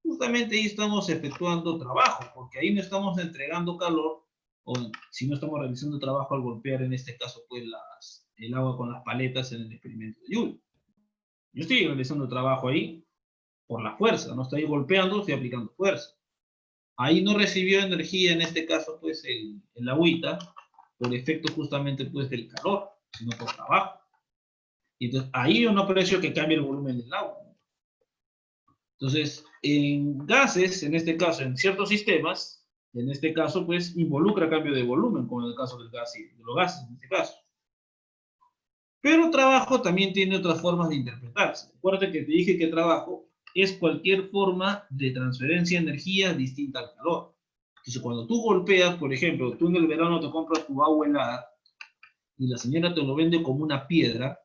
justamente ahí estamos efectuando trabajo, porque ahí no estamos entregando calor, o si no estamos realizando trabajo al golpear, en este caso, pues, el agua con las paletas en el experimento de Joule. Yo estoy realizando trabajo ahí por la fuerza, no estoy golpeando, estoy aplicando fuerza. Ahí no recibió energía, en este caso, pues, el agüita, por efecto justamente, pues, del calor, sino por trabajo. Y entonces, ahí yo no aprecio que cambie el volumen del agua. Entonces, en gases, en este caso, en ciertos sistemas, en este caso, pues, involucra cambio de volumen, como en el caso del gas y de los gases, en este caso. Pero trabajo también tiene otras formas de interpretarse. Acuérdate que te dije que trabajo es cualquier forma de transferencia de energía distinta al calor. Entonces, cuando tú golpeas, por ejemplo, tú en el verano te compras tu agua helada y la señora te lo vende como una piedra,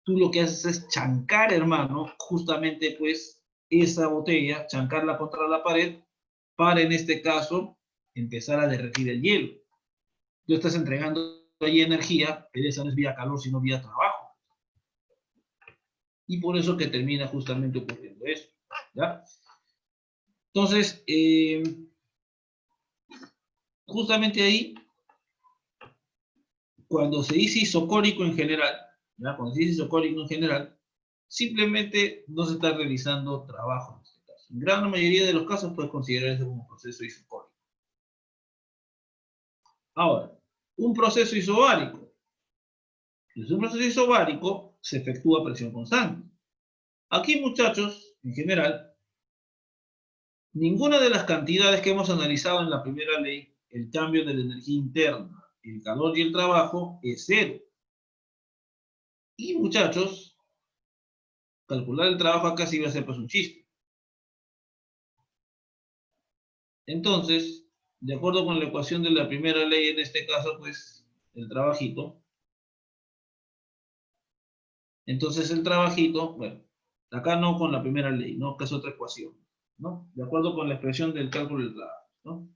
tú lo que haces es chancar, hermano, justamente, pues, esa botella, chancarla contra la pared, para, en este caso, empezar a derretir el hielo. Tú estás entregando ahí energía, pero esa no es vía calor, sino vía trabajo. Y por eso que termina justamente ocurriendo eso, ¿ya? Entonces, justamente ahí, cuando se dice isocórico en general, ¿ya? Cuando se dice isocórico en general, simplemente no se está realizando trabajo en este caso. En gran mayoría de los casos puedes considerar eso como un proceso isocórico. Ahora, un proceso isobárico. Si es un proceso isobárico, se efectúa a presión constante. Aquí, muchachos, en general, ninguna de las cantidades que hemos analizado en la primera ley, el cambio de la energía interna, el calor y el trabajo, es cero. Y, muchachos, calcular el trabajo acá sí va a ser, pues, un chiste. Entonces, de acuerdo con la ecuación de la primera ley, en este caso, pues, el trabajito. Entonces, el trabajito, bueno, acá no con la primera ley, ¿no? Que es otra ecuación, ¿no? De acuerdo con la expresión del cálculo del trabajo, ¿no?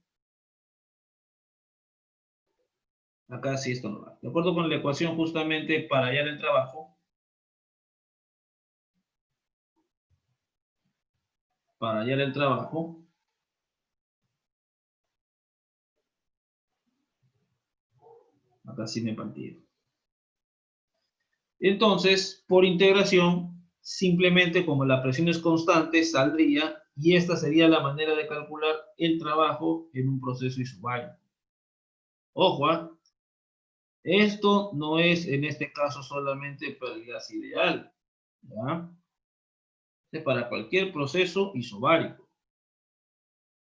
Acá sí esto no va. De acuerdo con la ecuación justamente para hallar el trabajo, acá sí me partí. Entonces, por integración, simplemente como la presión es constante, saldría, y esta sería la manera de calcular el trabajo en un proceso isobárico. Ojo, Esto no es en este caso solamente para el gas ideal, ¿ya? Es para cualquier proceso isobárico.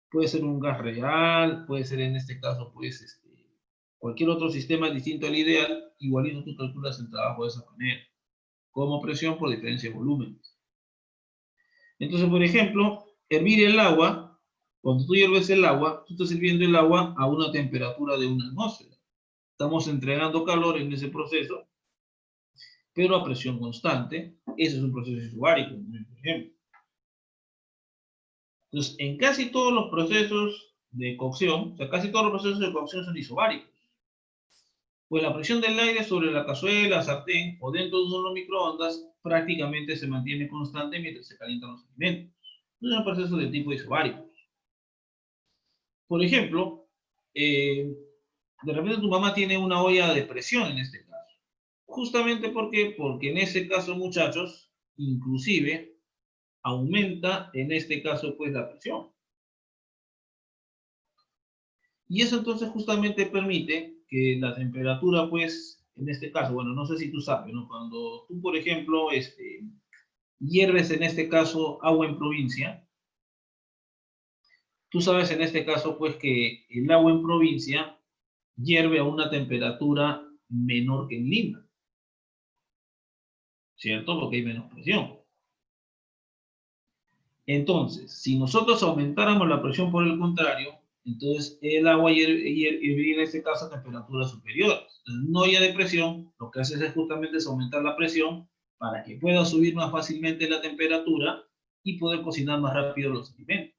Puede ser un gas real, puede ser en este caso, pues, cualquier otro sistema distinto al ideal, igualito tú calculas el trabajo de esa manera, como presión por diferencia de volúmenes. Entonces, por ejemplo, hervir el agua, cuando tú hierves el agua, tú estás hirviendo el agua a una temperatura de 1 atmósfera. Estamos entregando calor en ese proceso, pero a presión constante. Ese es un proceso isobárico, por ejemplo. Entonces, en casi todos los procesos de cocción, o sea, casi todos los procesos de cocción son isobáricos. Pues la presión del aire sobre la cazuela, sartén o dentro de un horno microondas prácticamente se mantiene constante mientras se calientan los alimentos. Es un proceso de tipo isobárico. Por ejemplo, de repente tu mamá tiene una olla de presión en este caso. Justamente porque en ese caso, muchachos, inclusive aumenta en este caso pues la presión. Y eso entonces justamente permite que la temperatura pues, en este caso, bueno, no sé si tú sabes, ¿no? Cuando tú, por ejemplo, hierves en este caso agua en provincia, tú sabes en este caso pues que el agua en provincia hierve a una temperatura menor que en Lima, ¿cierto? Porque hay menos presión. Entonces, si nosotros aumentáramos la presión por el contrario, entonces el agua hirviría en este caso a temperaturas superiores. Entonces, no ya de presión, lo que hace es justamente aumentar la presión para que pueda subir más fácilmente la temperatura y poder cocinar más rápido los alimentos.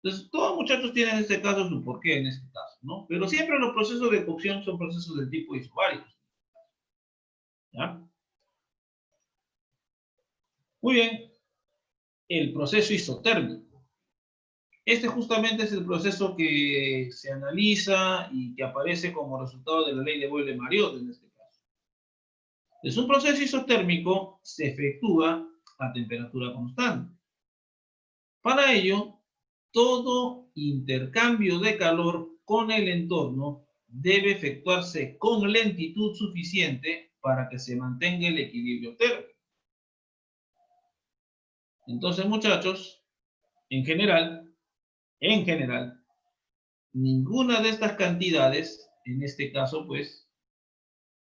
Entonces, todos muchachos tienen en este caso su porqué en este caso, ¿no? Pero siempre los procesos de cocción son procesos de tipo isobáricos, ¿ya? Muy bien, el proceso isotérmico. Este justamente es el proceso que se analiza y que aparece como resultado de la ley de Boyle-Mariotte en este caso. Es un proceso isotérmico, se efectúa a temperatura constante. Para ello, todo intercambio de calor con el entorno debe efectuarse con lentitud suficiente para que se mantenga el equilibrio térmico. Entonces, muchachos, en general, ninguna de estas cantidades, en este caso, pues,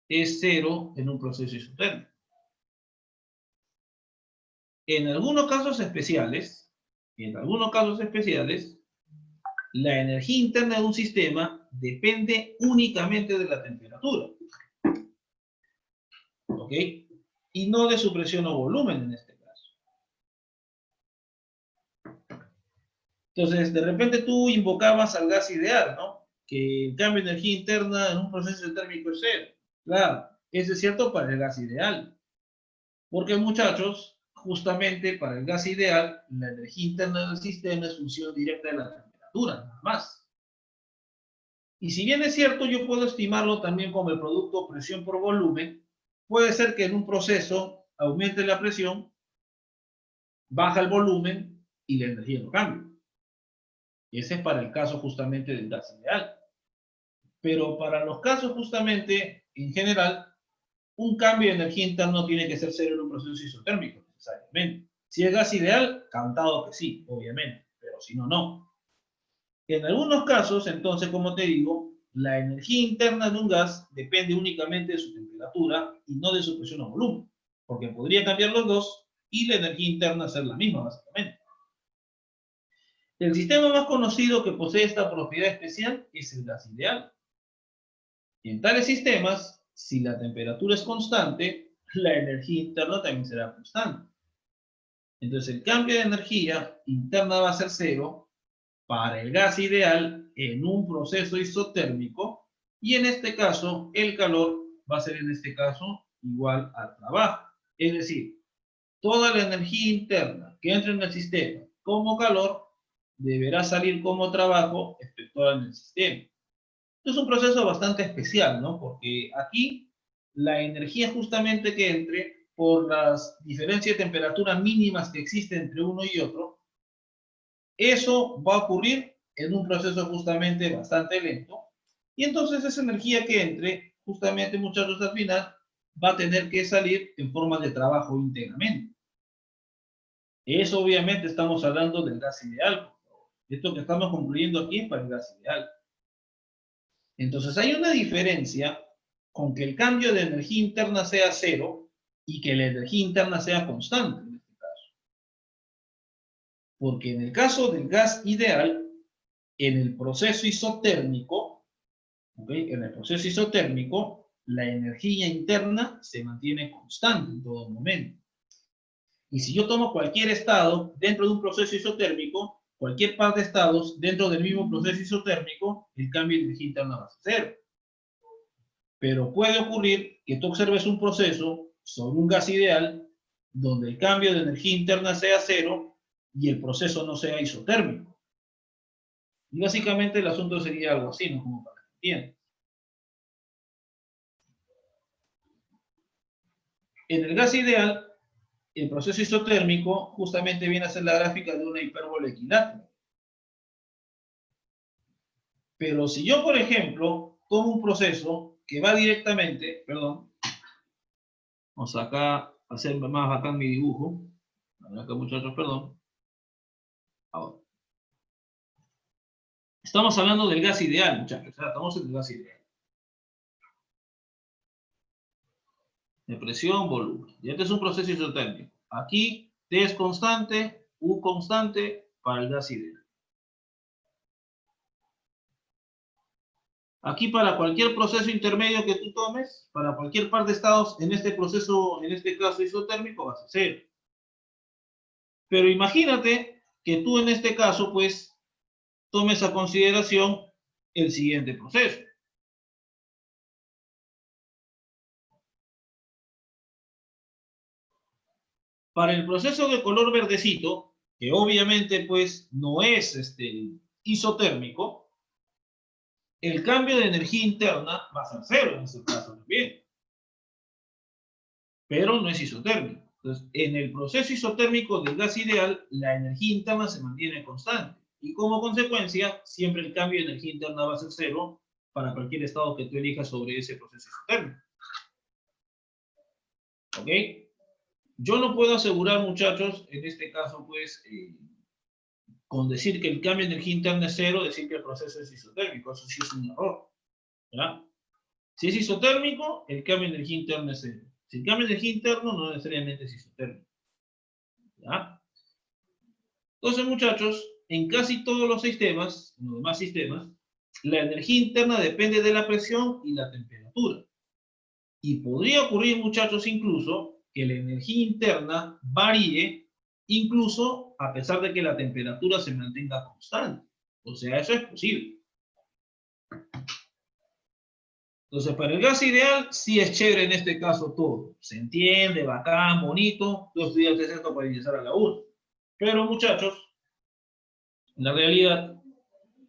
es cero en un proceso isotérmico. En algunos casos especiales, la energía interna de un sistema depende únicamente de la temperatura, ¿ok? Y no de su presión o volumen en este caso. Entonces, de repente tú invocabas al gas ideal, ¿no? Que el cambio de energía interna en un proceso térmico es cero. Claro, eso es cierto para el gas ideal. Porque, muchachos, justamente para el gas ideal, la energía interna del sistema es función directa de la temperatura, nada más. Y si bien es cierto, yo puedo estimarlo también como el producto presión por volumen, puede ser que en un proceso aumente la presión, baja el volumen y la energía no cambia. Ese es para el caso justamente del gas ideal. Pero para los casos justamente, en general, un cambio de energía interna no tiene que ser cero en un proceso isotérmico, necesariamente. Si es gas ideal, cantado que sí, obviamente, pero si no, no. En algunos casos, entonces, como te digo, la energía interna de un gas depende únicamente de su temperatura y no de su presión o volumen, porque podría cambiar los dos y la energía interna ser la misma, básicamente. El sistema más conocido que posee esta propiedad especial es el gas ideal. En tales sistemas, si la temperatura es constante, la energía interna también será constante. Entonces, el cambio de energía interna va a ser cero para el gas ideal en un proceso isotérmico y en este caso, el calor va a ser en este caso igual al trabajo. Es decir, toda la energía interna que entra en el sistema como calor deberá salir como trabajo efectuado en el sistema. Es un proceso bastante especial, ¿no? Porque aquí la energía justamente que entre por las diferencias de temperatura mínimas que existen entre uno y otro, eso va a ocurrir en un proceso justamente bastante lento Y entonces esa energía que entre, justamente muchachos, al final, va a tener que salir en forma de trabajo íntegramente. Eso obviamente estamos hablando del gas ideal. Esto que estamos concluyendo aquí es para el gas ideal. Entonces hay una diferencia con que el cambio de energía interna sea cero y que la energía interna sea constante en este caso. Porque en el caso del gas ideal, en el proceso isotérmico, ¿okay? En el proceso isotérmico, la energía interna se mantiene constante en todo momento. Y si yo tomo cualquier estado dentro de un proceso isotérmico, cualquier par de estados dentro del mismo proceso isotérmico, el cambio de energía interna va a ser cero. Pero puede ocurrir que tú observes un proceso sobre un gas ideal donde el cambio de energía interna sea cero y el proceso no sea isotérmico. Y básicamente el asunto sería algo así, ¿no? Como para que entiendan. En el gas ideal, el proceso isotérmico justamente viene a ser la gráfica de una hipérbola equilátera. Pero si yo, por ejemplo, tomo un proceso que va directamente, perdón, vamos acá a hacer más bacán mi dibujo. Acá, muchachos, perdón. Ahora. Estamos hablando del gas ideal, muchachos. Estamos en el gas ideal. De presión, volumen. Y este es un proceso isotérmico. Aquí T es constante, U constante para el gas ideal. Aquí para cualquier proceso intermedio que tú tomes, para cualquier par de estados en este proceso, en este caso isotérmico, vas a cero. Pero imagínate que tú en este caso, pues, tomes a consideración el siguiente proceso. Para el proceso de color verdecito, que obviamente pues no es isotérmico, el cambio de energía interna va a ser cero en ese caso también. Pero no es isotérmico. Entonces, en el proceso isotérmico del gas ideal, la energía interna se mantiene constante. Y como consecuencia, siempre el cambio de energía interna va a ser cero para cualquier estado que tú elijas sobre ese proceso isotérmico. ¿Ok? Yo no puedo asegurar, muchachos, en este caso, pues, con decir que el cambio de energía interna es cero, decir que el proceso es isotérmico. Eso sí es un error. ¿Ya? Si es isotérmico, el cambio de energía interna es cero. Si el cambio de energía interno, no necesariamente es isotérmico. ¿Ya? Entonces, muchachos, en casi todos los sistemas, en los demás sistemas, la energía interna depende de la presión y la temperatura. Y podría ocurrir, muchachos, incluso que la energía interna varíe, incluso a pesar de que la temperatura se mantenga constante. O sea, eso es posible. Entonces, para el gas ideal, sí es chévere en este caso todo. Se entiende, bacán, bonito. Tú estudiaste esto para ingresar a la U. Pero, muchachos, en la realidad,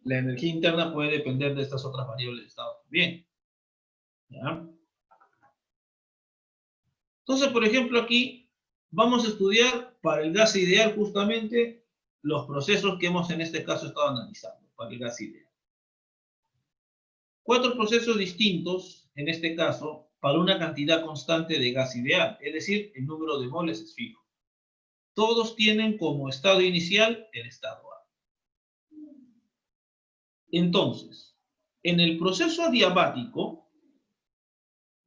la energía interna puede depender de estas otras variables de estado también. ¿Ya? Entonces, por ejemplo, aquí vamos a estudiar para el gas ideal justamente los procesos que hemos en este caso estado analizando para el gas ideal. 4 procesos distintos, en este caso, para una cantidad constante de gas ideal, es decir, el número de moles es fijo. Todos tienen como estado inicial el estado A. Entonces, en el proceso adiabático,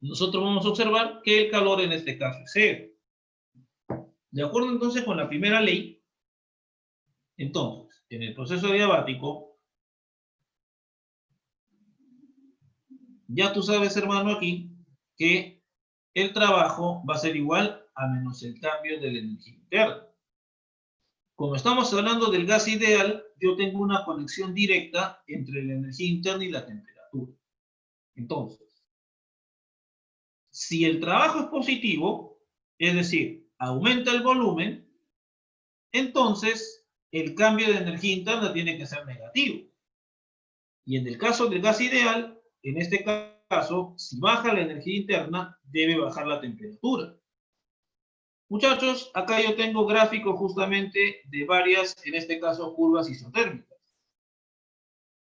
nosotros vamos a observar que el calor en este caso es cero. De acuerdo entonces con la primera ley, entonces, en el proceso adiabático, ya tú sabes, hermano, aquí, que el trabajo va a ser igual a menos el cambio de la energía interna. Como estamos hablando del gas ideal, yo tengo una conexión directa entre la energía interna y la temperatura. Entonces, si el trabajo es positivo, es decir, aumenta el volumen, entonces el cambio de energía interna tiene que ser negativo. Y en el caso del gas ideal, en este caso, si baja la energía interna, debe bajar la temperatura. Muchachos, acá yo tengo gráficos justamente de varias, en este caso, curvas isotérmicas.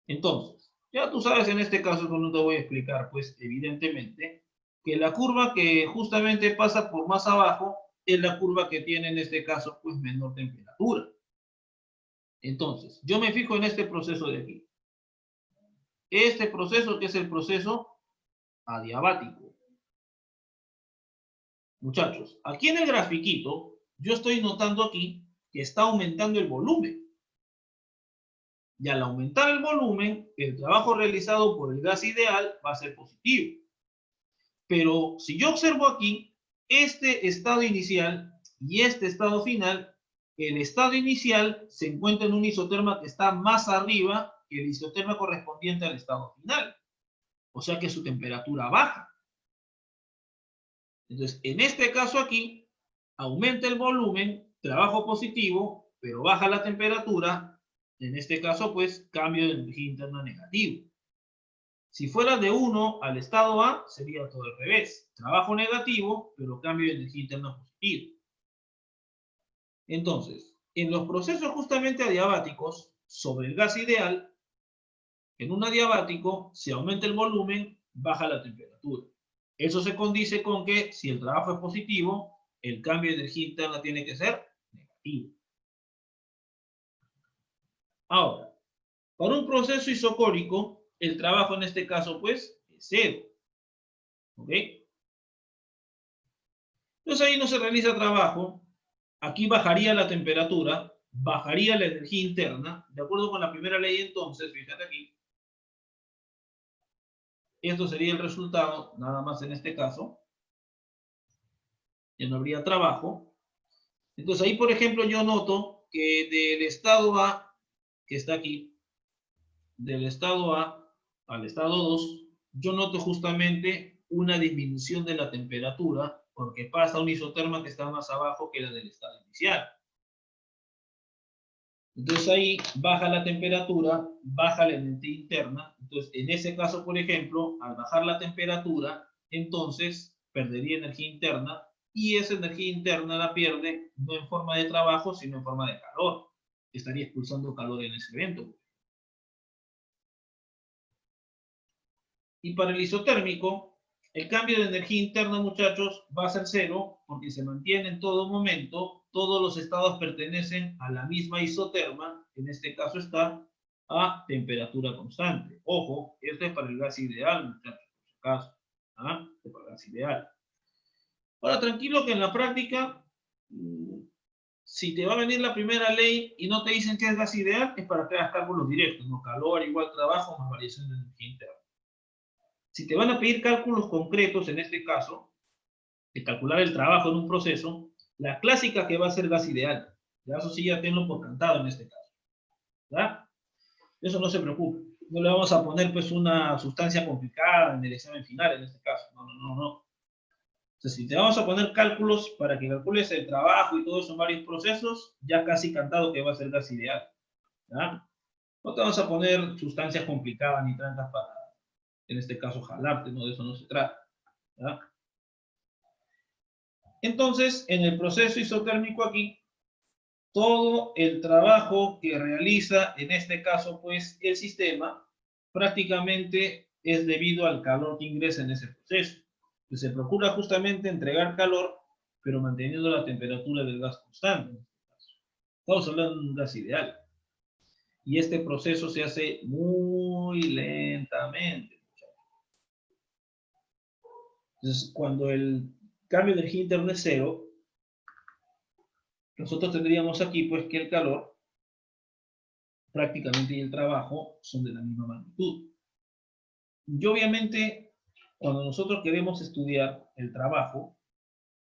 Entonces, Ya tú sabes en este caso, no te voy a explicar, pues evidentemente, que la curva que justamente pasa por más abajo es la curva que tiene en este caso, pues menor temperatura. Entonces, yo me fijo en este proceso de aquí. Este proceso que es el proceso adiabático. Muchachos, aquí en el grafiquito, yo estoy notando aquí que está aumentando el volumen. Y al aumentar el volumen, el trabajo realizado por el gas ideal va a ser positivo. Pero si yo observo aquí, este estado inicial y este estado final, el estado inicial se encuentra en un isoterma que está más arriba que el isoterma correspondiente al estado final. O sea que su temperatura baja. Entonces, en este caso aquí, aumenta el volumen, trabajo positivo, pero baja la temperatura. En este caso, pues, cambio de energía interna negativo. Si fuera de 1 al estado A, sería todo al revés. Trabajo negativo, pero cambio de energía interna positiva. Entonces, en los procesos justamente adiabáticos, sobre el gas ideal, en un adiabático, si aumenta el volumen, baja la temperatura. Eso se condice con que si el trabajo es positivo, el cambio de energía interna tiene que ser negativo. Ahora, para un proceso isocórico, el trabajo en este caso, pues, es 0. ¿Ok? Entonces ahí no se realiza trabajo. Aquí bajaría la temperatura, bajaría la energía interna. De acuerdo con la primera ley, entonces, fíjate aquí. Esto sería el resultado, nada más en este caso. Ya no habría trabajo. Entonces ahí, por ejemplo, yo noto que del estado A, que está aquí, del estado A al estado 2, yo noto justamente una disminución de la temperatura porque pasa un isoterma que está más abajo que la del estado inicial. Entonces ahí baja la temperatura, baja la energía interna. Entonces, en ese caso, por ejemplo, al bajar la temperatura, entonces perdería energía interna y esa energía interna la pierde no en forma de trabajo, sino en forma de calor. Estaría expulsando calor en ese evento. Y para el isotérmico, el cambio de energía interna, muchachos, va a ser 0 porque se mantiene en todo momento, todos los estados pertenecen a la misma isoterma, en este caso está a temperatura constante. Ojo, esto es para el gas ideal, muchachos, por si acaso. ¿Ah? Esto es para el gas ideal. Ahora, tranquilo que en la práctica, si te va a venir la primera ley y no te dicen que es gas ideal, es para que hagas cálculos directos, ¿no? Calor igual trabajo más variación de energía interna. Si te van a pedir cálculos concretos, en este caso, de calcular el trabajo en un proceso, la clásica que va a ser gas ideal. Ya eso sí ya tenlo por cantado en este caso. ¿Ya? Eso no se preocupe. No le vamos a poner pues una sustancia complicada en el examen final en este caso. No. Entonces, si te vamos a poner cálculos para que calcules el trabajo y todo eso en varios procesos, ya casi cantado que va a ser gas ideal. ¿Ya? No te vamos a poner sustancias complicadas ni trancas para, en este caso, jalarte, ¿no? De eso no se trata. ¿Ya? Entonces, en el proceso isotérmico aquí, todo el trabajo que realiza, en este caso, pues, el sistema, prácticamente es debido al calor que ingresa en ese proceso. Pues se procura justamente entregar calor, pero manteniendo la temperatura del gas constante. Estamos hablando de un gas ideal. Y este proceso se hace muy lentamente. Entonces, cuando el cambio de energía interna es 0, nosotros tendríamos aquí pues que el calor prácticamente y el trabajo son de la misma magnitud. Y obviamente, cuando nosotros queremos estudiar el trabajo,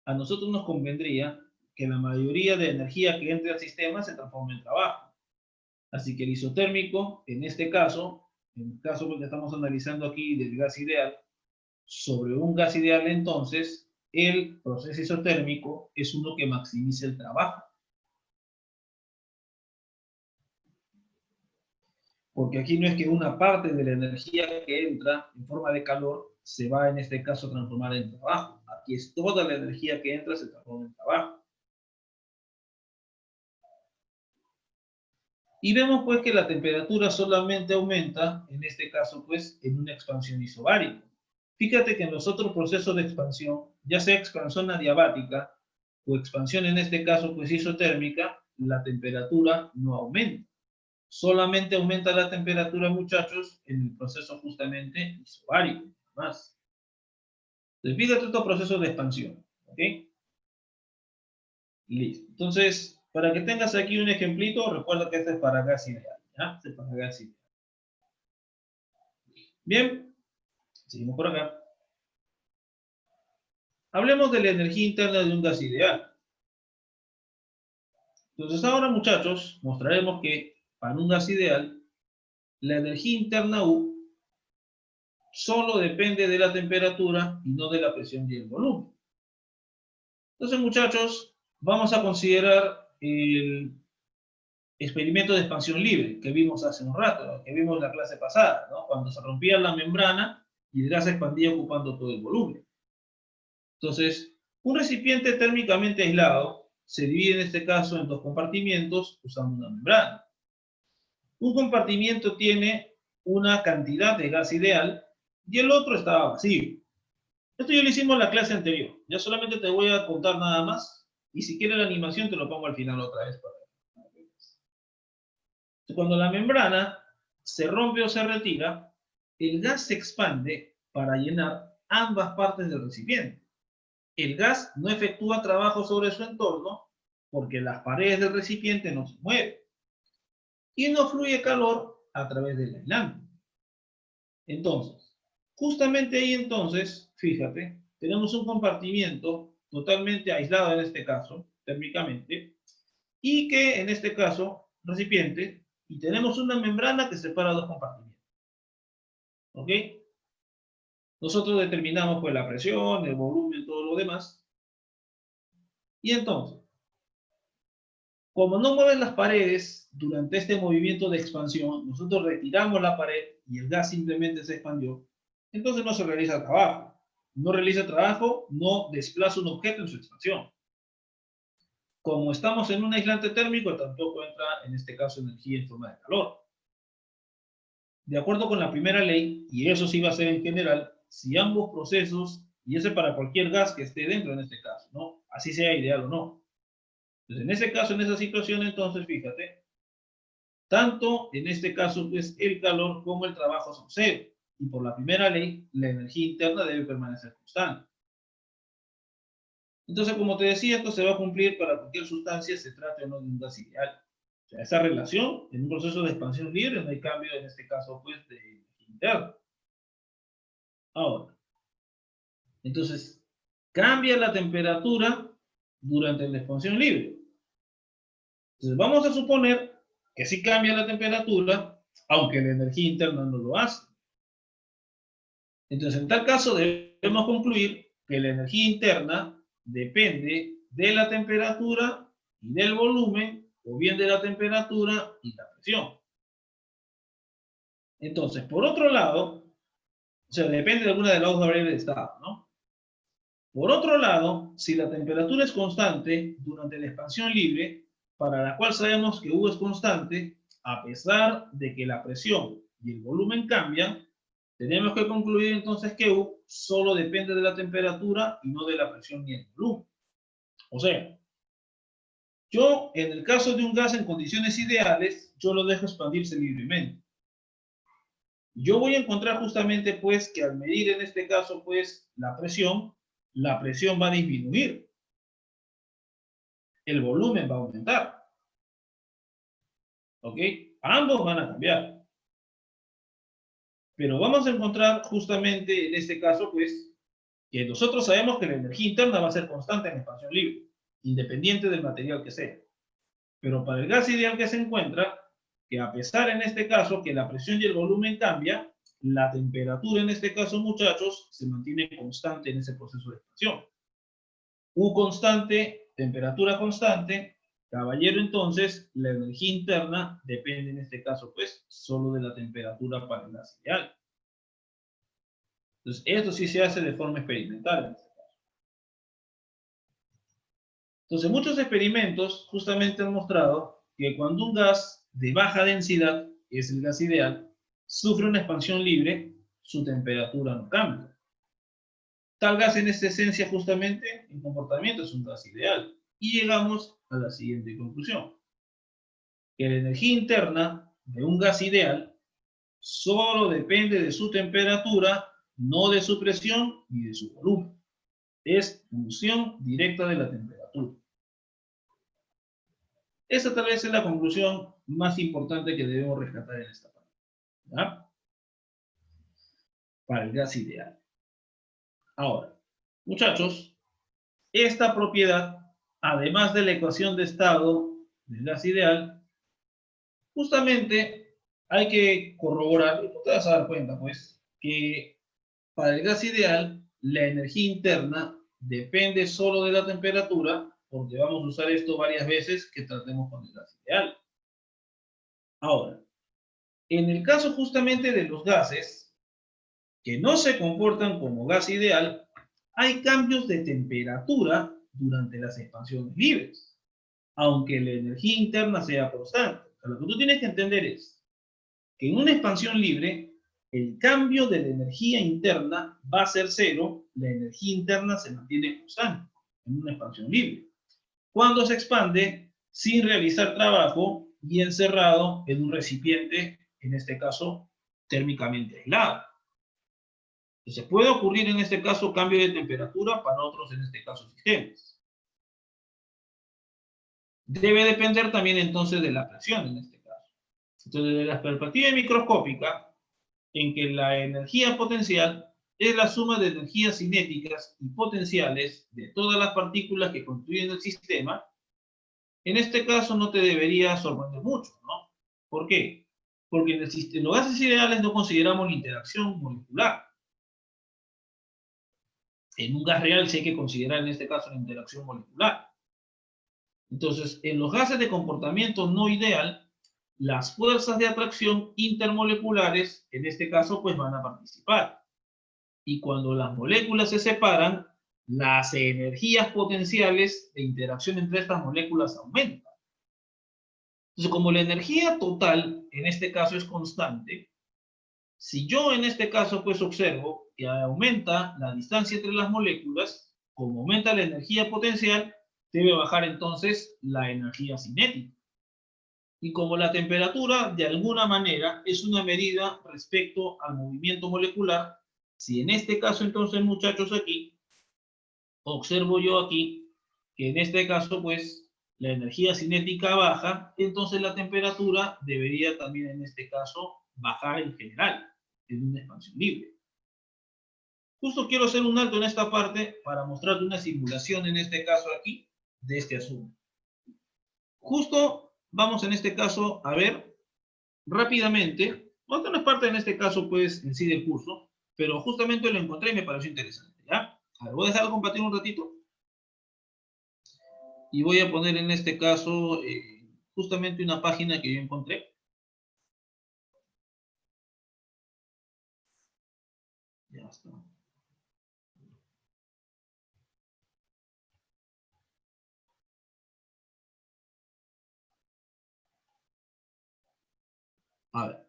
a nosotros nos convendría que la mayoría de energía que entre al sistema se transforme en trabajo. Así que el isotérmico, en este caso, en el caso que estamos analizando aquí del gas ideal, sobre un gas ideal entonces, el proceso isotérmico es uno que maximiza el trabajo. Porque aquí no es que una parte de la energía que entra en forma de calor se va en este caso a transformar en trabajo. Aquí es toda la energía que entra se transforma en trabajo. Y vemos pues que la temperatura solamente aumenta, en este caso pues, en una expansión isobárica. Fíjate que en los otros procesos de expansión, ya sea expansión adiabática o expansión en este caso pues isotérmica, la temperatura no aumenta. Solamente aumenta la temperatura, muchachos, en el proceso justamente isobárico, más. Entonces, fíjate estos procesos de expansión, ¿ok? Listo. Entonces, para que tengas aquí un ejemplito, recuerda que este es para gas ideal, ¿ya? Este es para gas ideal. Bien, seguimos por acá. Hablemos de la energía interna de un gas ideal. Entonces ahora, muchachos, mostraremos que para un gas ideal, la energía interna U solo depende de la temperatura y no de la presión y el volumen. Entonces, muchachos, vamos a considerar el experimento de expansión libre que vimos hace un rato, que vimos en la clase pasada, ¿no? Cuando se rompía la membrana y el gas se expandía ocupando todo el volumen. Entonces, un recipiente térmicamente aislado se divide en este caso en dos compartimientos usando una membrana. Un compartimiento tiene una cantidad de gas ideal y el otro estaba vacío. Esto ya lo hicimos en la clase anterior. Ya solamente te voy a contar nada más y si quieres la animación te lo pongo al final otra vez. Cuando la membrana se rompe o se retira, el gas se expande para llenar ambas partes del recipiente. El gas no efectúa trabajo sobre su entorno porque las paredes del recipiente no se mueven y no fluye calor a través del aislante. Entonces, justamente ahí entonces, fíjate, tenemos un compartimiento totalmente aislado en este caso, térmicamente, y que en este caso, recipiente, y tenemos una membrana que separa dos compartimientos. ¿Ok? Nosotros determinamos pues la presión, el volumen, todo lo demás. Y entonces, como no mueven las paredes durante este movimiento de expansión, nosotros retiramos la pared y el gas simplemente se expandió, entonces no se realiza trabajo. No realiza trabajo, no desplaza un objeto en su expansión. Como estamos en un aislante térmico, tampoco entra en este caso energía en forma de calor. De acuerdo con la primera ley, y eso sí va a ser en general, si ambos procesos, y ese para cualquier gas que esté dentro en este caso, ¿no? Así sea ideal o no. Entonces, en ese caso, en esa situación, entonces, fíjate, tanto en este caso, pues, el calor como el trabajo son cero. Y por la primera ley, la energía interna debe permanecer constante. Entonces, como te decía, esto se va a cumplir para cualquier sustancia, se trate o no de un gas ideal. O sea, esa relación, en un proceso de expansión libre, no hay cambio, en este caso, pues, de energía interna. Ahora, entonces, cambia la temperatura durante la expansión libre. Entonces, vamos a suponer que sí cambia la temperatura, aunque la energía interna no lo hace. Entonces, en tal caso, debemos concluir que la energía interna depende de la temperatura y del volumen, o bien de la temperatura y la presión. Entonces, por otro lado, o sea, depende de alguna de las dos variables de estado, ¿no? Por otro lado, si la temperatura es constante durante la expansión libre, para la cual sabemos que U es constante, a pesar de que la presión y el volumen cambian, tenemos que concluir entonces que U solo depende de la temperatura y no de la presión ni el volumen. O sea, yo en el caso de un gas en condiciones ideales, yo lo dejo expandirse libremente. Yo voy a encontrar justamente pues que al medir en este caso pues la presión va a disminuir, el volumen va a aumentar. ¿Ok? Ambos van a cambiar. Pero vamos a encontrar justamente en este caso, pues, que nosotros sabemos que la energía interna va a ser constante en expansión libre, independiente del material que sea. Pero para el gas ideal que se encuentra, que a pesar en este caso que la presión y el volumen cambia, la temperatura en este caso, muchachos, se mantiene constante en ese proceso de expansión. U constante, temperatura constante, caballero, entonces la energía interna depende en este caso, pues, solo de la temperatura para el gas ideal. Entonces, esto sí se hace de forma experimental en este caso. Entonces, muchos experimentos justamente han mostrado que cuando un gas de baja densidad, que es el gas ideal, sufre una expansión libre, su temperatura no cambia. Tal gas en esta esencia justamente, en comportamiento, es un gas ideal. Y llegamos a la siguiente conclusión. Que la energía interna de un gas ideal solo depende de su temperatura, no de su presión ni de su volumen. Es función directa de la temperatura. Esa tal vez es la conclusión más importante que debemos rescatar en esta parte, ¿ya? Para el gas ideal. Ahora, muchachos, esta propiedad, además de la ecuación de estado del gas ideal, justamente hay que corroborar, y te vas a dar cuenta, pues, que para el gas ideal, la energía interna depende solo de la temperatura, porque vamos a usar esto varias veces que tratemos con el gas ideal. Ahora, en el caso justamente de los gases que no se comportan como gas ideal, hay cambios de temperatura durante las expansiones libres, aunque la energía interna sea constante. O sea, lo que tú tienes que entender es que en una expansión libre, el cambio de la energía interna va a ser cero, la energía interna se mantiene constante en una expansión libre. Cuando se expande sin realizar trabajo y encerrado en un recipiente, en este caso térmicamente aislado. Entonces puede ocurrir en este caso cambio de temperatura para otros, en este caso, sistemas. Debe depender también entonces de la presión en este caso. Entonces, desde la perspectiva microscópica, en que la energía potencial es la suma de energías cinéticas y potenciales de todas las partículas que constituyen el sistema, en este caso no te debería sorprender mucho, ¿no? ¿Por qué? Porque en los gases ideales no consideramos la interacción molecular. En un gas real sí hay que considerar en este caso la interacción molecular. Entonces, en los gases de comportamiento no ideal, las fuerzas de atracción intermoleculares, en este caso, pues van a participar. Y cuando las moléculas se separan, las energías potenciales de interacción entre estas moléculas aumentan. Entonces, como la energía total, en este caso, es constante, si yo en este caso pues observo que aumenta la distancia entre las moléculas, como aumenta la energía potencial, debe bajar entonces la energía cinética. Y como la temperatura de alguna manera es una medida respecto al movimiento molecular, si en este caso entonces, muchachos, aquí, observo yo aquí, que en este caso pues la energía cinética baja, entonces la temperatura debería también en este caso bajar en general, en una expansión libre. Justo quiero hacer un alto en esta parte para mostrarte una simulación en este caso aquí de este asunto. Justo vamos en este caso a ver rápidamente, aunque no es parte en este caso pues en sí del curso, pero justamente lo encontré y me pareció interesante, ¿ya? A ver, voy a dejarlo compartir un ratito y voy a poner en este caso justamente una página que yo encontré. Ya está. A ver.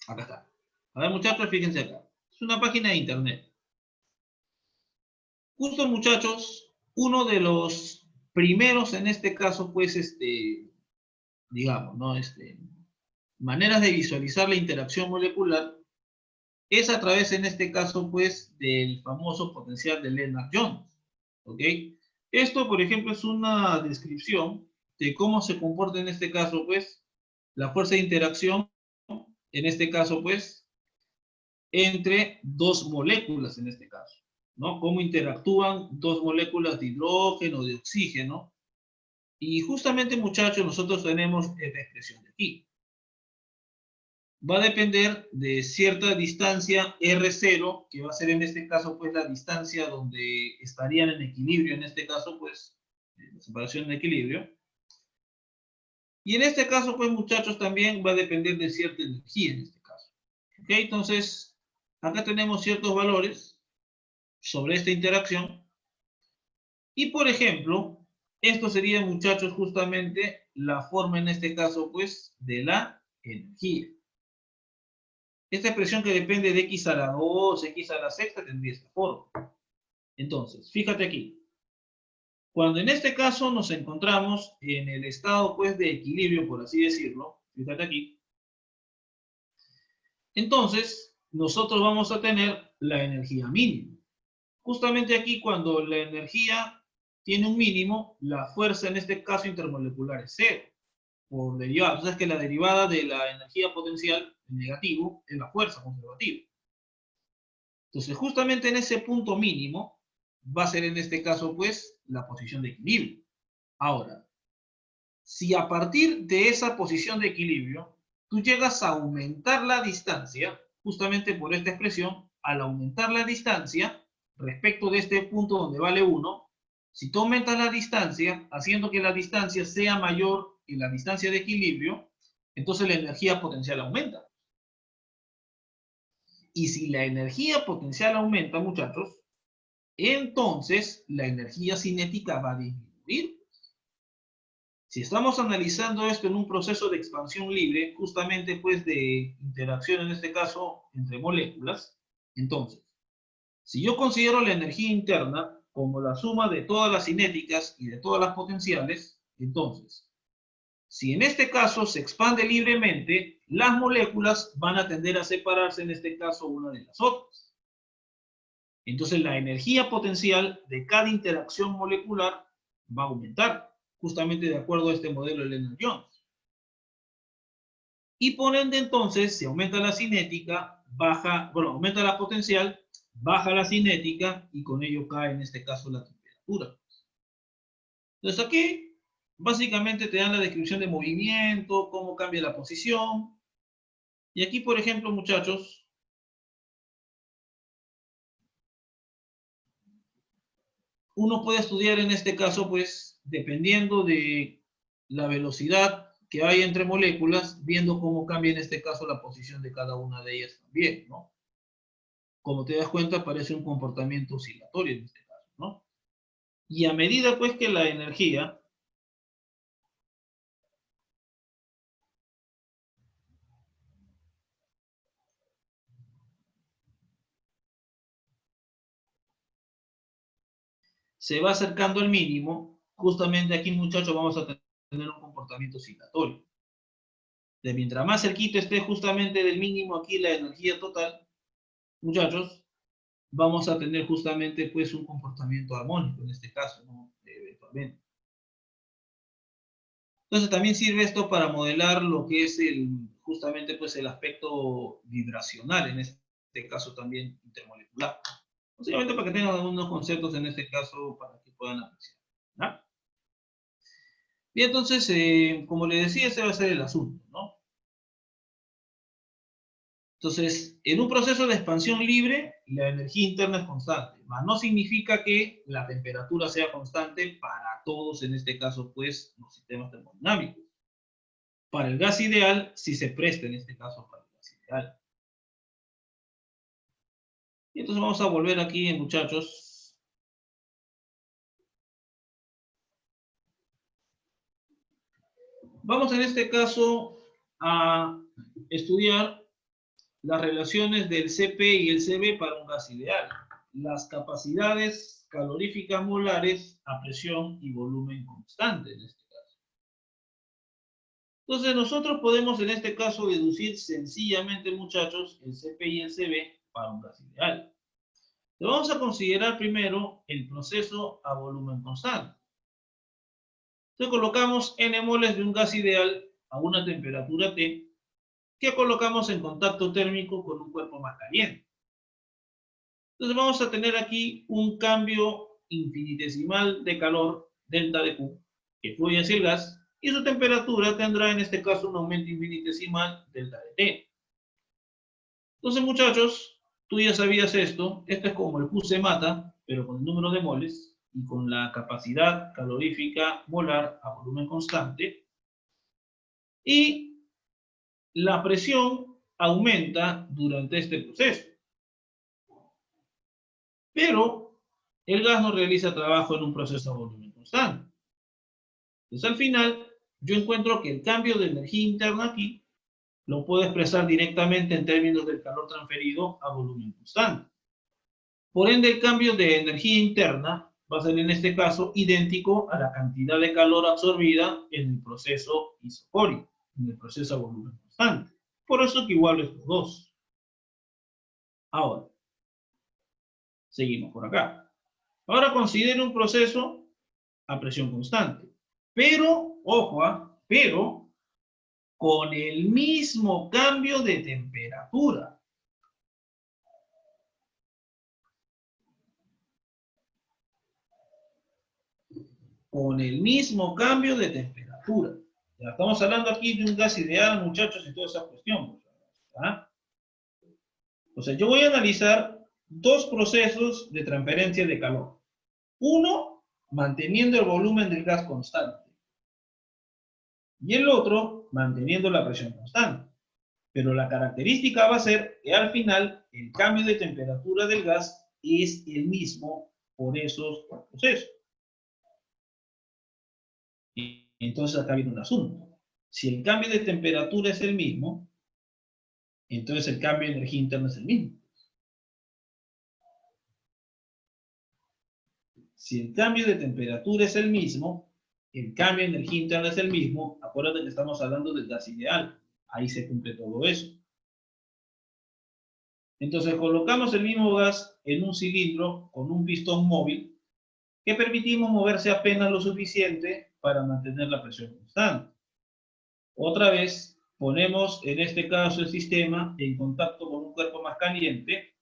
Acá está. A ver, muchachos, fíjense acá. Es una página de internet. Justo, muchachos, uno de los primeros en este caso, pues, digamos, ¿no? Maneras de visualizar la interacción molecular es a través, en este caso, pues, del famoso potencial de Lennard-Jones, ¿ok? Esto, por ejemplo, es una descripción de cómo se comporta en este caso, pues, la fuerza de interacción, en este caso, pues, entre dos moléculas, en este caso, ¿no? Cómo interactúan dos moléculas de hidrógeno, de oxígeno. Y justamente, muchachos, nosotros tenemos esta expresión de aquí. Va a depender de cierta distancia R0, que va a ser en este caso, pues, la distancia donde estarían en equilibrio, en este caso, pues, la separación de equilibrio. Y en este caso, pues, muchachos, también va a depender de cierta energía, en este caso. ¿Ok? Entonces, acá tenemos ciertos valores sobre esta interacción. Y por ejemplo, esto sería, muchachos, justamente la forma en este caso, pues, de la energía. Esta expresión que depende de x a la 2, x a la sexta, tendría esta forma. Entonces, fíjate aquí. Cuando en este caso nos encontramos en el estado, pues, de equilibrio, por así decirlo, fíjate aquí, entonces nosotros vamos a tener la energía mínima. Justamente aquí, cuando la energía tiene un mínimo, la fuerza en este caso intermolecular es cero, por derivada. Entonces, que la derivada de la energía potencial, el negativo, es la fuerza conservativa. Entonces, justamente en ese punto mínimo, va a ser en este caso, pues, la posición de equilibrio. Ahora, si a partir de esa posición de equilibrio, tú llegas a aumentar la distancia, justamente por esta expresión, al aumentar la distancia respecto de este punto donde vale 1, si tú aumentas la distancia, haciendo que la distancia sea mayor que la distancia de equilibrio, entonces la energía potencial aumenta. Y si la energía potencial aumenta, muchachos, entonces la energía cinética va a disminuir. Si estamos analizando esto en un proceso de expansión libre, justamente pues de interacción en este caso entre moléculas, entonces, si yo considero la energía interna como la suma de todas las cinéticas y de todas las potenciales, entonces, si en este caso se expande libremente, las moléculas van a tender a separarse en este caso una de las otras. Entonces la energía potencial de cada interacción molecular va a aumentar, justamente de acuerdo a este modelo de Lennard-Jones. Y por ende, entonces, si aumenta la cinética, aumenta la potencial, baja la cinética y con ello cae en este caso la temperatura. Entonces aquí, básicamente te dan la descripción de movimiento, cómo cambia la posición. Y aquí, por ejemplo, muchachos, uno puede estudiar en este caso, pues, dependiendo de la velocidad que hay entre moléculas, viendo cómo cambia en este caso la posición de cada una de ellas también, ¿no? Como te das cuenta, parece un comportamiento oscilatorio en este caso, ¿no? Y a medida, pues, que la energía se va acercando al mínimo, justamente aquí, muchachos, vamos a tener un comportamiento oscilatorio. De mientras más cerquito esté justamente del mínimo aquí la energía total, muchachos, vamos a tener justamente pues un comportamiento armónico en este caso, ¿no? Eventualmente. Entonces también sirve esto para modelar lo que es justamente pues el aspecto vibracional, en este caso también intermolecular. Básicamente para que tengan algunos conceptos en este caso para que puedan apreciar, ¿no? Bien, entonces, como les decía, ese va a ser el asunto, ¿no? Entonces, en un proceso de expansión libre, la energía interna es constante, mas no significa que la temperatura sea constante para todos, en este caso, pues, los sistemas termodinámicos. Para el gas ideal, sí se presta en este caso para el gas ideal. Y entonces vamos a volver aquí, muchachos. Vamos en este caso a estudiar las relaciones del Cp y el Cv para un gas ideal. Las capacidades caloríficas molares a presión y volumen constante en este caso. Entonces nosotros podemos en este caso deducir sencillamente, muchachos, el Cp y el Cv para un gas ideal. Pero vamos a considerar primero el proceso a volumen constante. Entonces colocamos n moles de un gas ideal a una temperatura T que colocamos en contacto térmico con un cuerpo más caliente. Entonces vamos a tener aquí un cambio infinitesimal de calor, delta de Q, que fluye hacia el gas, y su temperatura tendrá en este caso un aumento infinitesimal, delta de T. Entonces, muchachos, tú ya sabías esto es como el Q se mata, pero con el número de moles y con la capacidad calorífica molar a volumen constante, y la presión aumenta durante este proceso. Pero el gas no realiza trabajo en un proceso a volumen constante. Entonces, al final, yo encuentro que el cambio de energía interna aquí lo puedo expresar directamente en términos del calor transferido a volumen constante. Por ende, el cambio de energía interna va a ser en este caso idéntico a la cantidad de calor absorbida en el proceso isocórico, en el proceso a volumen constante. Por eso que igualo estos dos. Ahora, seguimos por acá. Ahora considero un proceso a presión constante. Pero, ojo, pero con el mismo cambio de temperatura. Con el mismo cambio de temperatura. Ya estamos hablando aquí de un gas ideal, muchachos, y toda esa cuestión. ¿Ah? O sea, yo voy a analizar dos procesos de transferencia de calor. Uno, manteniendo el volumen del gas constante. Y el otro, manteniendo la presión constante. Pero la característica va a ser que al final el cambio de temperatura del gas es el mismo por esos procesos. Y entonces acá viene un asunto. Si el cambio de temperatura es el mismo, entonces el cambio de energía interna es el mismo. Si el cambio de temperatura es el mismo, el cambio de energía interna es el mismo, acuérdate que estamos hablando del gas ideal. Ahí se cumple todo eso. Entonces colocamos el mismo gas en un cilindro con un pistón móvil que permitimos moverse apenas lo suficiente para mantener la presión constante. Otra vez, ponemos en este caso el sistema en contacto con un cuerpo más caliente,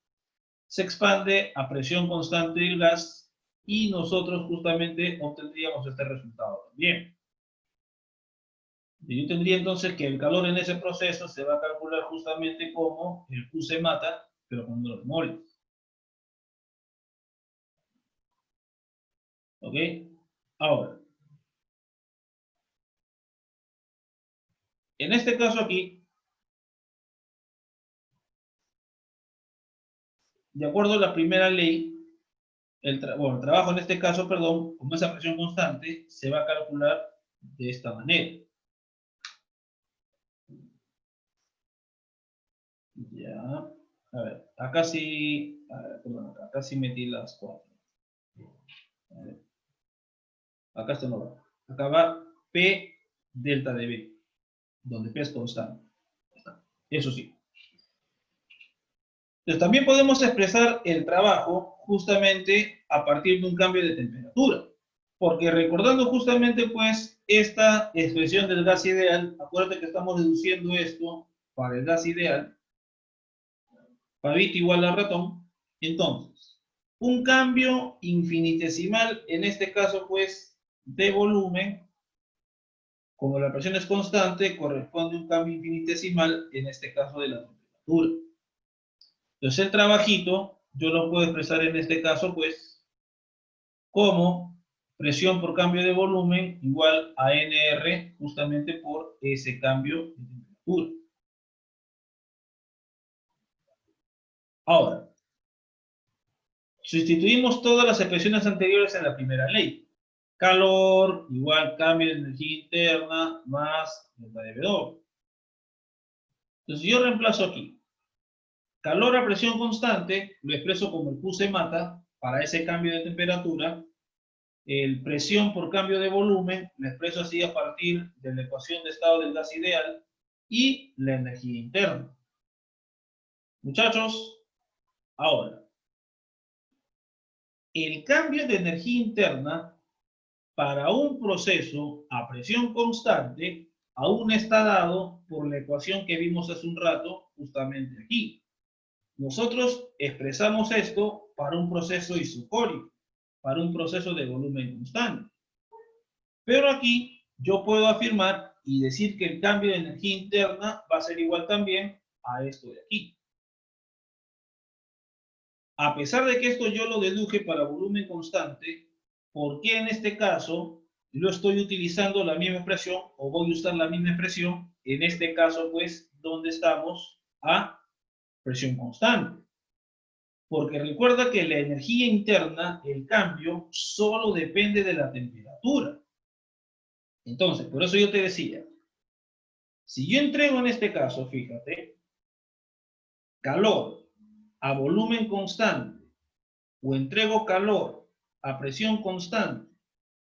se expande a presión constante del gas y nosotros justamente obtendríamos este resultado también. Y yo tendría entonces que el calor en ese proceso se va a calcular justamente como el Q se mata, pero con número de moles. ¿Ok? Ahora, en este caso aquí, de acuerdo a la primera ley, el trabajo en este caso, perdón, como esa presión constante, se va a calcular de esta manera. Ya, a ver, acá sí, perdón, acá sí metí las 4. Acá esto no va. Acá va P delta de B, donde P es constante. Eso sí. Entonces, también podemos expresar el trabajo justamente a partir de un cambio de temperatura. Porque recordando justamente pues esta expresión del gas ideal, acuérdate que estamos deduciendo esto para el gas ideal, pavito igual a ratón. Entonces, un cambio infinitesimal, en este caso pues de volumen, como la presión es constante, corresponde a un cambio infinitesimal, en este caso de la temperatura. Entonces el trabajito, yo lo puedo expresar en este caso pues como presión por cambio de volumen igual a NR justamente por ese cambio de temperatura. Ahora, sustituimos todas las expresiones anteriores en la primera ley. Calor igual cambio de energía interna más delta de W. Entonces yo reemplazo aquí. Calor a presión constante lo expreso como el Q se mata para ese cambio de temperatura. El presión por cambio de volumen lo expreso así a partir de la ecuación de estado del gas ideal y la energía interna. Muchachos, ahora, el cambio de energía interna para un proceso a presión constante aún está dado por la ecuación que vimos hace un rato, justamente aquí. Nosotros expresamos esto para un proceso isocórico, para un proceso de volumen constante. Pero aquí yo puedo afirmar y decir que el cambio de energía interna va a ser igual también a esto de aquí. A pesar de que esto yo lo deduje para volumen constante, ¿por qué en este caso yo estoy utilizando la misma expresión o voy a usar la misma expresión? En este caso, pues, donde estamos a presión constante. Porque recuerda que la energía interna, el cambio, solo depende de la temperatura. Entonces, por eso yo te decía, si yo entrego en este caso, fíjate, calor a volumen constante, o entrego calor a presión constante,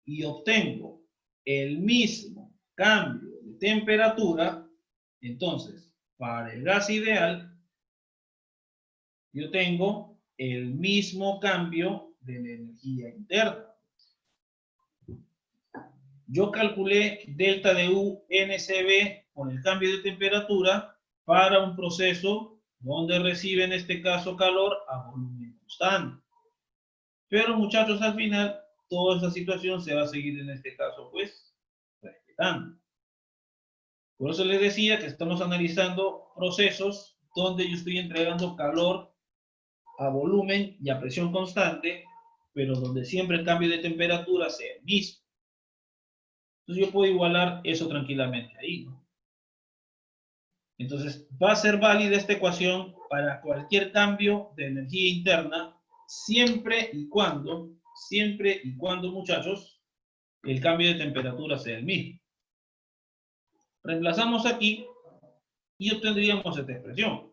y obtengo el mismo cambio de temperatura, entonces, para el gas ideal, yo tengo el mismo cambio de la energía interna. Yo calculé delta de U NCB por el cambio de temperatura para un proceso donde recibe en este caso calor a volumen constante. Pero muchachos, al final, toda esa situación se va a seguir en este caso, pues, respetando. Por eso les decía que estamos analizando procesos donde yo estoy entregando calor a volumen y a presión constante, pero donde siempre el cambio de temperatura sea el mismo. Entonces yo puedo igualar eso tranquilamente ahí, ¿no? Entonces va a ser válida esta ecuación para cualquier cambio de energía interna, siempre y cuando, muchachos, el cambio de temperatura sea el mismo. Reemplazamos aquí y obtendríamos esta expresión.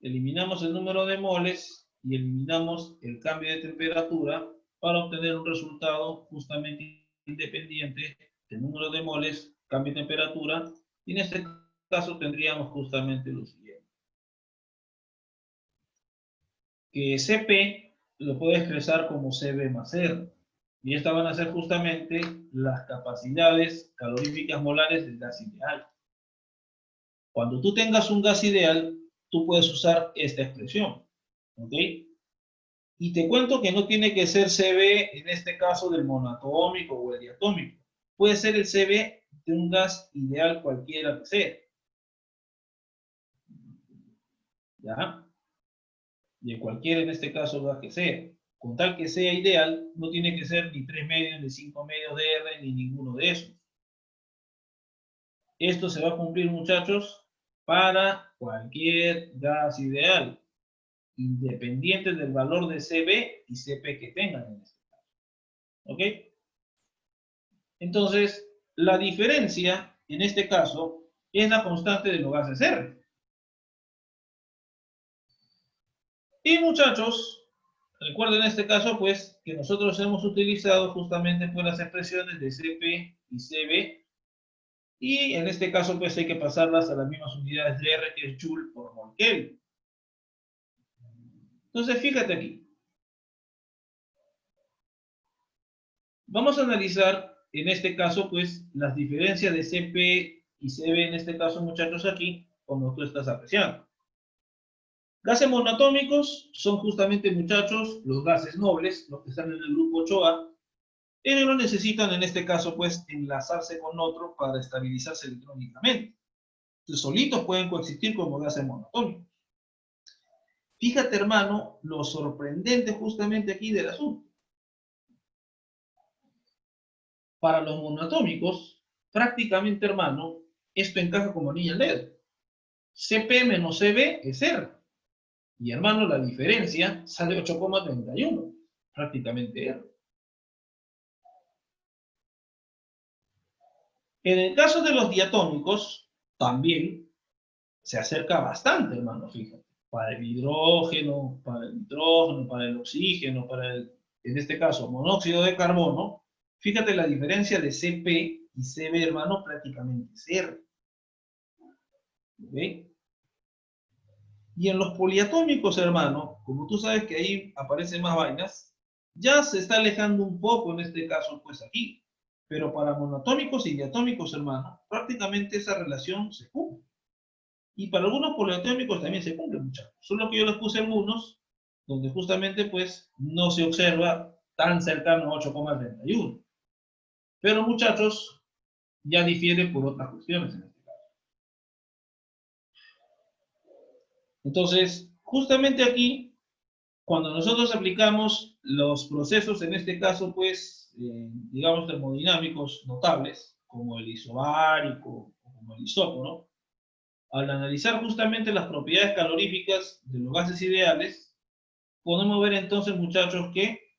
Eliminamos el número de moles y eliminamos el cambio de temperatura para obtener un resultado justamente independiente del número de moles, cambio de temperatura, y en este caso tendríamos justamente lo siguiente. Que Cp lo puedo expresar como Cb más R, y estas van a ser justamente las capacidades caloríficas molares del gas ideal. Cuando tú tengas un gas ideal, tú puedes usar esta expresión, ¿ok? Y te cuento que no tiene que ser Cb, en este caso, del monoatómico o el diatómico. Puede ser el Cb de un gas ideal cualquiera que sea. ¿Ya? De cualquier, en este caso, gas que sea. Con tal que sea ideal, no tiene que ser ni 3 medios, ni 5 medios de R, ni ninguno de esos. Esto se va a cumplir, muchachos, para cualquier gas ideal, independiente del valor de Cb y Cp que tengan en este caso. ¿Ok? Entonces, la diferencia, en este caso, es la constante de los gases R. Y muchachos, recuerden en este caso, pues, que nosotros hemos utilizado justamente pues, las expresiones de Cp y Cb, y en este caso, pues, hay que pasarlas a las mismas unidades de R, que es Joule por mol Kelvin. Entonces, fíjate aquí. Vamos a analizar, en este caso, pues, las diferencias de Cp y Cb, en este caso, muchachos, aquí, como tú estás apreciando. Gases monoatómicos son justamente, muchachos, los gases nobles, los que están en el grupo 8A, pero no necesitan, en este caso, pues, enlazarse con otro para estabilizarse electrónicamente. Entonces, solitos pueden coexistir como gases monoatómicos. Fíjate, hermano, lo sorprendente justamente aquí del asunto. Para los monoatómicos, prácticamente, hermano, esto encaja como anillo al dedo. Cp menos Cb es R. Y, hermano, la diferencia sale 8,31. Prácticamente R. En el caso de los diatómicos, también se acerca bastante, hermano, fíjate. Para el hidrógeno, para el nitrógeno, para el oxígeno, para el, en este caso, monóxido de carbono, fíjate la diferencia de Cp y Cb, hermano, prácticamente es R. ¿Ok? Y en los poliatómicos, hermano, como tú sabes que ahí aparecen más vainas, ya se está alejando un poco en este caso, pues aquí. Pero para monoatómicos y diatómicos, hermano, prácticamente esa relación se cumple. Y para algunos poliatómicos también se cumple, muchachos. Solo que yo les puse algunos donde justamente pues no se observa tan cercano a 8,31. Pero muchachos, ya difiere por otras cuestiones en este caso. Entonces, justamente aquí, cuando nosotros aplicamos los procesos, en este caso pues, digamos termodinámicos notables, como el isobárico o como el isótono, al analizar justamente las propiedades caloríficas de los gases ideales, podemos ver entonces, muchachos, que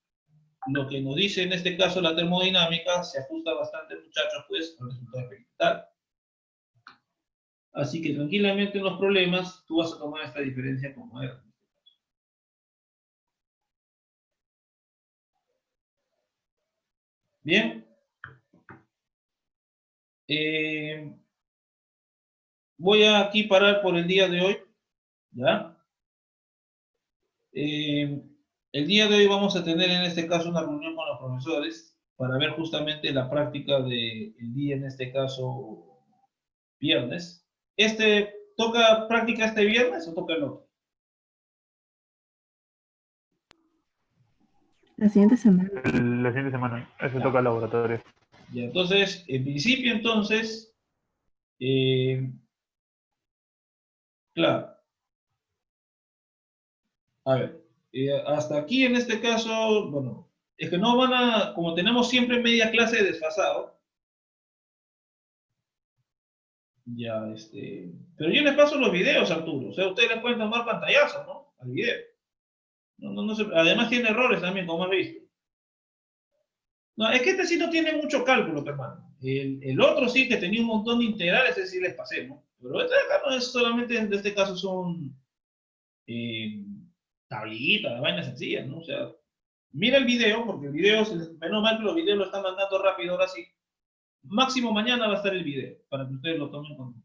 lo que nos dice en este caso la termodinámica se ajusta bastante, muchachos, pues, al resultado experimental. Así que tranquilamente en los problemas tú vas a tomar esta diferencia como R. Bien. Voy a aquí parar por el día de hoy. ¿Ya? El día de hoy vamos a tener en este caso una reunión con los profesores para ver justamente la práctica del día, en este caso, viernes. ¿Toca práctica este viernes o toca el otro? La siguiente semana. La siguiente semana. Ese toca el laboratorio. Ya, entonces, en principio, entonces, claro. A ver, hasta aquí en este caso, bueno, es que no van a, como tenemos siempre media clase de desfasado, ya, pero yo les paso los videos, Arturo, o sea, ustedes les pueden tomar pantallazo, ¿no? Al video. Además tiene errores también, como has visto. No, es que este sí no tiene mucho cálculo, hermano. El otro sí que tenía un montón de integrales, ese sí les pasé, ¿no? Pero este de acá no es solamente, en este caso son tablitas, vainas sencillas, ¿no? O sea, mira el video, porque el video, menos mal que los videos lo están mandando rápido ahora sí. Máximo mañana va a estar el video, para que ustedes lo tomen con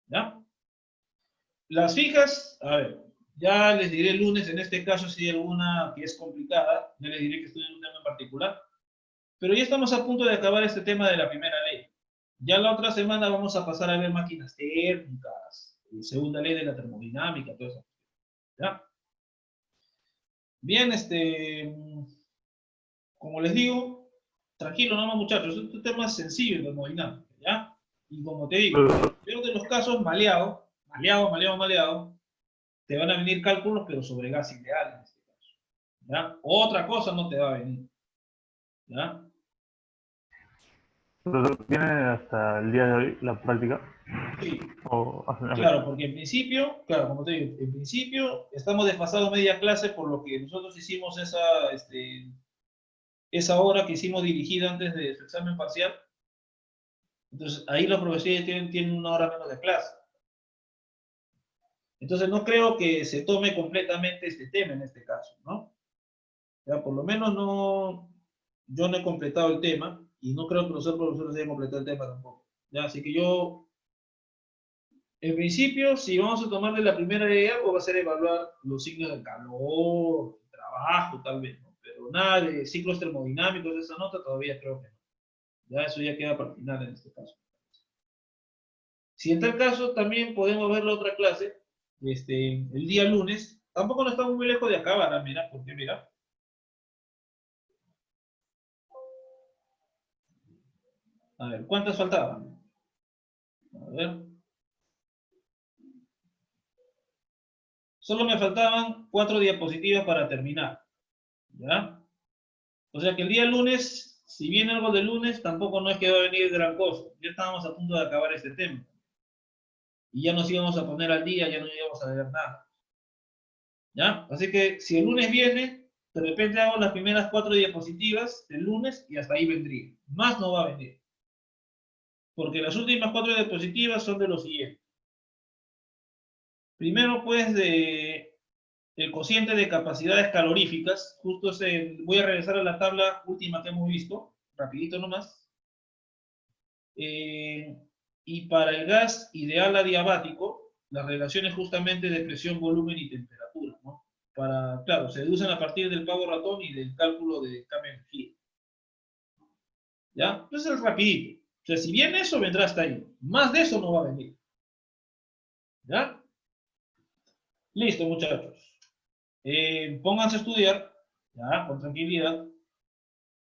¿ya? Las fijas, a ver, ya les diré el lunes, en este caso si hay alguna que es complicada, ya les diré que estoy en un tema en particular. Pero ya estamos a punto de acabar este tema de la primera ley. Ya la otra semana vamos a pasar a ver máquinas térmicas, segunda ley de la termodinámica, todo eso. ¿Ya? Bien, como les digo, tranquilo nomás muchachos, este tema es sencillo de termodinámica, ¿ya? Y como te digo, peor de los casos, maleado, te van a venir cálculos, pero sobre gas ideal en este caso. ¿Ya? Otra cosa no te va a venir. ¿Ya? ¿Tiene hasta el día de hoy la práctica? Sí. ¿O Claro, porque en principio, claro, como te digo, en principio estamos desfasados media clase por lo que nosotros hicimos esa hora que hicimos dirigida antes de su examen parcial. Entonces, ahí los profesores tienen una hora menos de clase. Entonces, no creo que se tome completamente este tema en este caso, ¿no? Ya, por lo menos no, yo no he completado el tema y no creo que los otros profesores hayan completado el tema tampoco. Ya, así que yo, en principio, si vamos a tomarle la primera idea, pues va a ser evaluar los signos del calor, el trabajo, tal vez, ¿no? Pero nada de ciclos termodinámicos de esa nota todavía creo que no. Ya eso ya queda para el final en este caso. Si en tal caso, también podemos ver la otra clase, el día lunes. Tampoco no estamos muy lejos de acabar, mira, porque mira. A ver, ¿cuántas faltaban? A ver. Solo me faltaban 4 diapositivas para terminar. ¿Ya? O sea que el día lunes, si viene algo de lunes, tampoco no es que va a venir gran cosa. Ya estábamos a punto de acabar este tema. Y ya nos íbamos a poner al día, ya no íbamos a ver nada. ¿Ya? Así que si el lunes viene, de repente hago las primeras 4 diapositivas del lunes y hasta ahí vendría. Más no va a venir. Porque las últimas 4 diapositivas son de lo siguiente. Primero, pues, el cociente de capacidades caloríficas. Justo voy a regresar a la tabla última que hemos visto, rapidito nomás. Y para el gas ideal adiabático, las relaciones justamente de presión, volumen y temperatura, ¿no? Claro, se deducen a partir del pago ratón y del cálculo de cambio de energía. ¿Ya? Entonces es rapidito. O sea, si bien eso, vendrá hasta ahí. Más de eso no va a venir. ¿Ya? Listo, muchachos. Pónganse a estudiar, ¿ya? Con tranquilidad.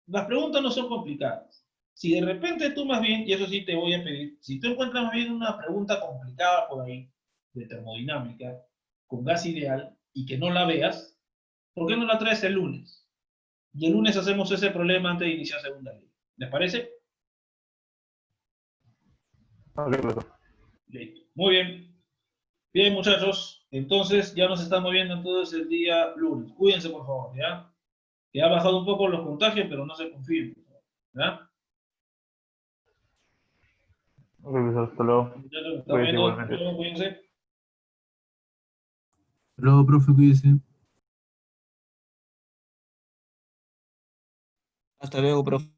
Las preguntas no son complicadas. Si de repente tú más bien, y eso sí te voy a pedir, si tú encuentras más bien una pregunta complicada por ahí, de termodinámica, con gas ideal, y que no la veas, ¿por qué no la traes el lunes? Y el lunes hacemos ese problema antes de iniciar segunda ley. ¿Les parece? Ok, Listo. Muy bien. Bien, muchachos, entonces ya nos estamos viendo entonces el día lunes. Cuídense, por favor, ¿ya? Que ha bajado un poco los contagios, pero no se confíen, ¿ya? Ok, pues hasta luego. Muchachos, nos estamos Cuídate viendo. Hasta igualmente. luego, cuídense. Luego, profe, cuídese. Hasta luego, profe.